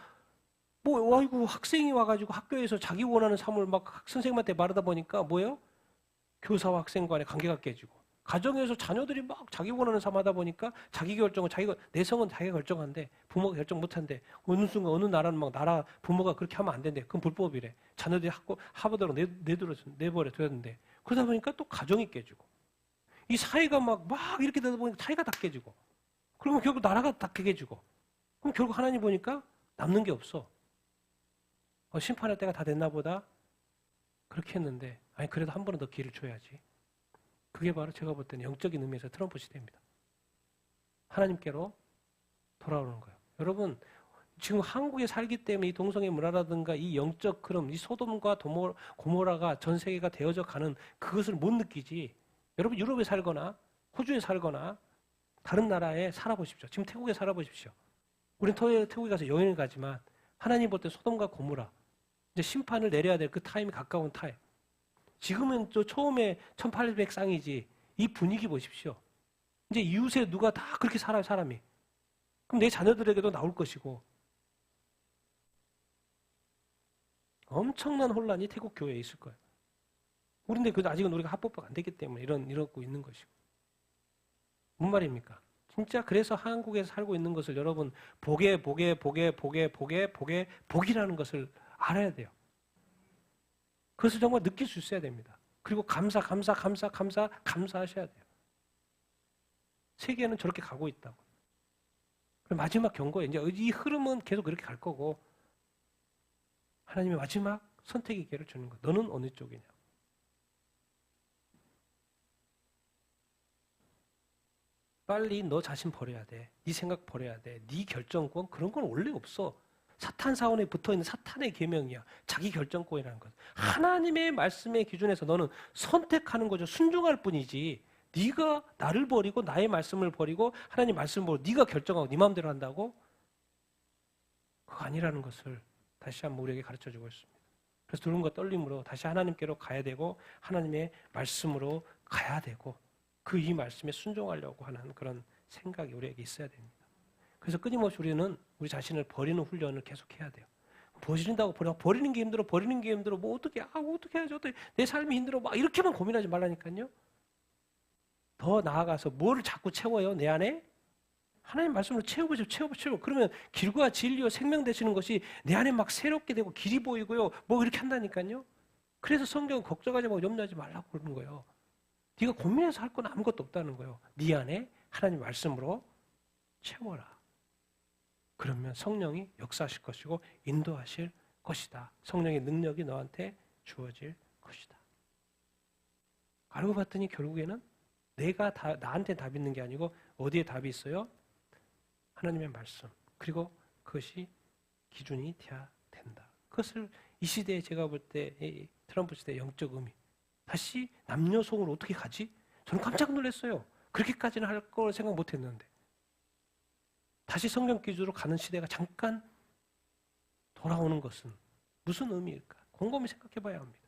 아이고 학생이 와가지고 학교에서 자기 원하는 삶을 막 선생님한테 말하다 보니까 뭐예요? 교사와 학생 간의 관계가 깨지고 가정에서 자녀들이 막 자기 원하는 삶 하다 보니까 자기 결정은 내 성은 자기가 결정한대. 부모가 결정 못한대. 어느 순간 어느 나라는 막 부모가 그렇게 하면 안 된대. 그건 불법이래. 자녀들이 하버드로 내버려 둬야 된대. 그러다 보니까 또 가정이 깨지고 이 사회가 막 이렇게 되다 보니까 사회가 다 깨지고 그러면 결국 나라가 다 깨지고 그럼 결국 하나님 보니까 남는 게 없어. 심판할 때가 다 됐나 보다. 그렇게 했는데 그래도 한 번은 더 기회를 줘야지. 그게 바로 제가 볼 때는 영적인 의미에서 트럼프 시대입니다. 하나님께로 돌아오는 거예요. 여러분 지금 한국에 살기 때문에 이 동성애 문화라든가 이 영적 흐름, 이 소돔과 고모라가 전 세계가 되어져 가는 그것을 못 느끼지. 여러분 유럽에 살거나 호주에 살거나 다른 나라에 살아보십시오. 지금 태국에 살아보십시오. 우리는 태국에 가서 여행을 가지만 하나님 볼 때 소돔과 고모라 이제 심판을 내려야 될 그 타임이 가까운 타임. 지금은 또 처음에 1800쌍이지 이 분위기 보십시오. 이제 이웃에 누가 다 그렇게 살아요, 사람이. 그럼 내 자녀들에게도 나올 것이고 엄청난 혼란이 태국 교회에 있을 거예요. 그런데 아직은 우리가 합법화가 안 되기 때문에 이러고 있는 것이고. 뭔 말입니까? 진짜 그래서 한국에서 살고 있는 것을 여러분 복이라는 것을 알아야 돼요. 그것을 정말 느낄 수 있어야 됩니다. 그리고 감사하셔야 돼요. 세계는 저렇게 가고 있다고. 마지막 경고에 이제 이 흐름은 계속 그렇게 갈 거고 하나님의 마지막 선택의 기회를 주는 거. 너는 어느 쪽이냐? 빨리 너 자신 버려야 돼. 네 생각 버려야 돼. 네 결정권 그런 건 원래 없어. 사탄 사원에 붙어있는 사탄의 계명이야. 자기 결정권이라는 것. 하나님의 말씀의 기준에서 너는 선택하는 거죠. 순종할 뿐이지. 네가 나를 버리고 나의 말씀을 버리고 하나님 말씀을 버리고 네가 결정하고 네 마음대로 한다고? 그거 아니라는 것을 다시 한번 우리에게 가르쳐주고 있습니다. 그래서 두려움과 떨림으로 다시 하나님께로 가야 되고 하나님의 말씀으로 가야 되고 그 이 말씀에 순종하려고 하는 그런 생각이 우리에게 있어야 됩니다. 그래서 끊임없이 우리는 우리 자신을 버리는 훈련을 계속해야 돼요. 버린다고 버리는 게 힘들어, 버리는 게 힘들어, 뭐 어떻게 해야지, 어떻게 내 삶이 힘들어, 막 이렇게만 고민하지 말라니까요. 더 나아가서 뭐를 자꾸 채워요, 내 안에? 하나님 말씀으로 채워보세요. 그러면 길과 진리와 생명 되시는 것이 내 안에 막 새롭게 되고 길이 보이고요, 뭐 이렇게 한다니까요. 그래서 성경은 걱정하지 말고 염려하지 말라고 그러는 거예요. 네가 고민해서 할 건 아무것도 없다는 거예요. 네 안에 하나님 말씀으로 채워라. 그러면 성령이 역사하실 것이고 인도하실 것이다. 성령의 능력이 너한테 주어질 것이다. 알고 봤더니 결국에는 내가 나한테 답이 있는 게 아니고 어디에 답이 있어요? 하나님의 말씀. 그리고 그것이 기준이 돼야 된다. 그것을 이 시대에 제가 볼 때 트럼프 시대의 영적 의미. 다시 남녀송으로 어떻게 가지? 저는 깜짝 놀랐어요. 그렇게까지는 할 걸 생각 못했는데. 다시 성경 기준으로 가는 시대가 잠깐 돌아오는 것은 무슨 의미일까? 곰곰이 생각해 봐야 합니다.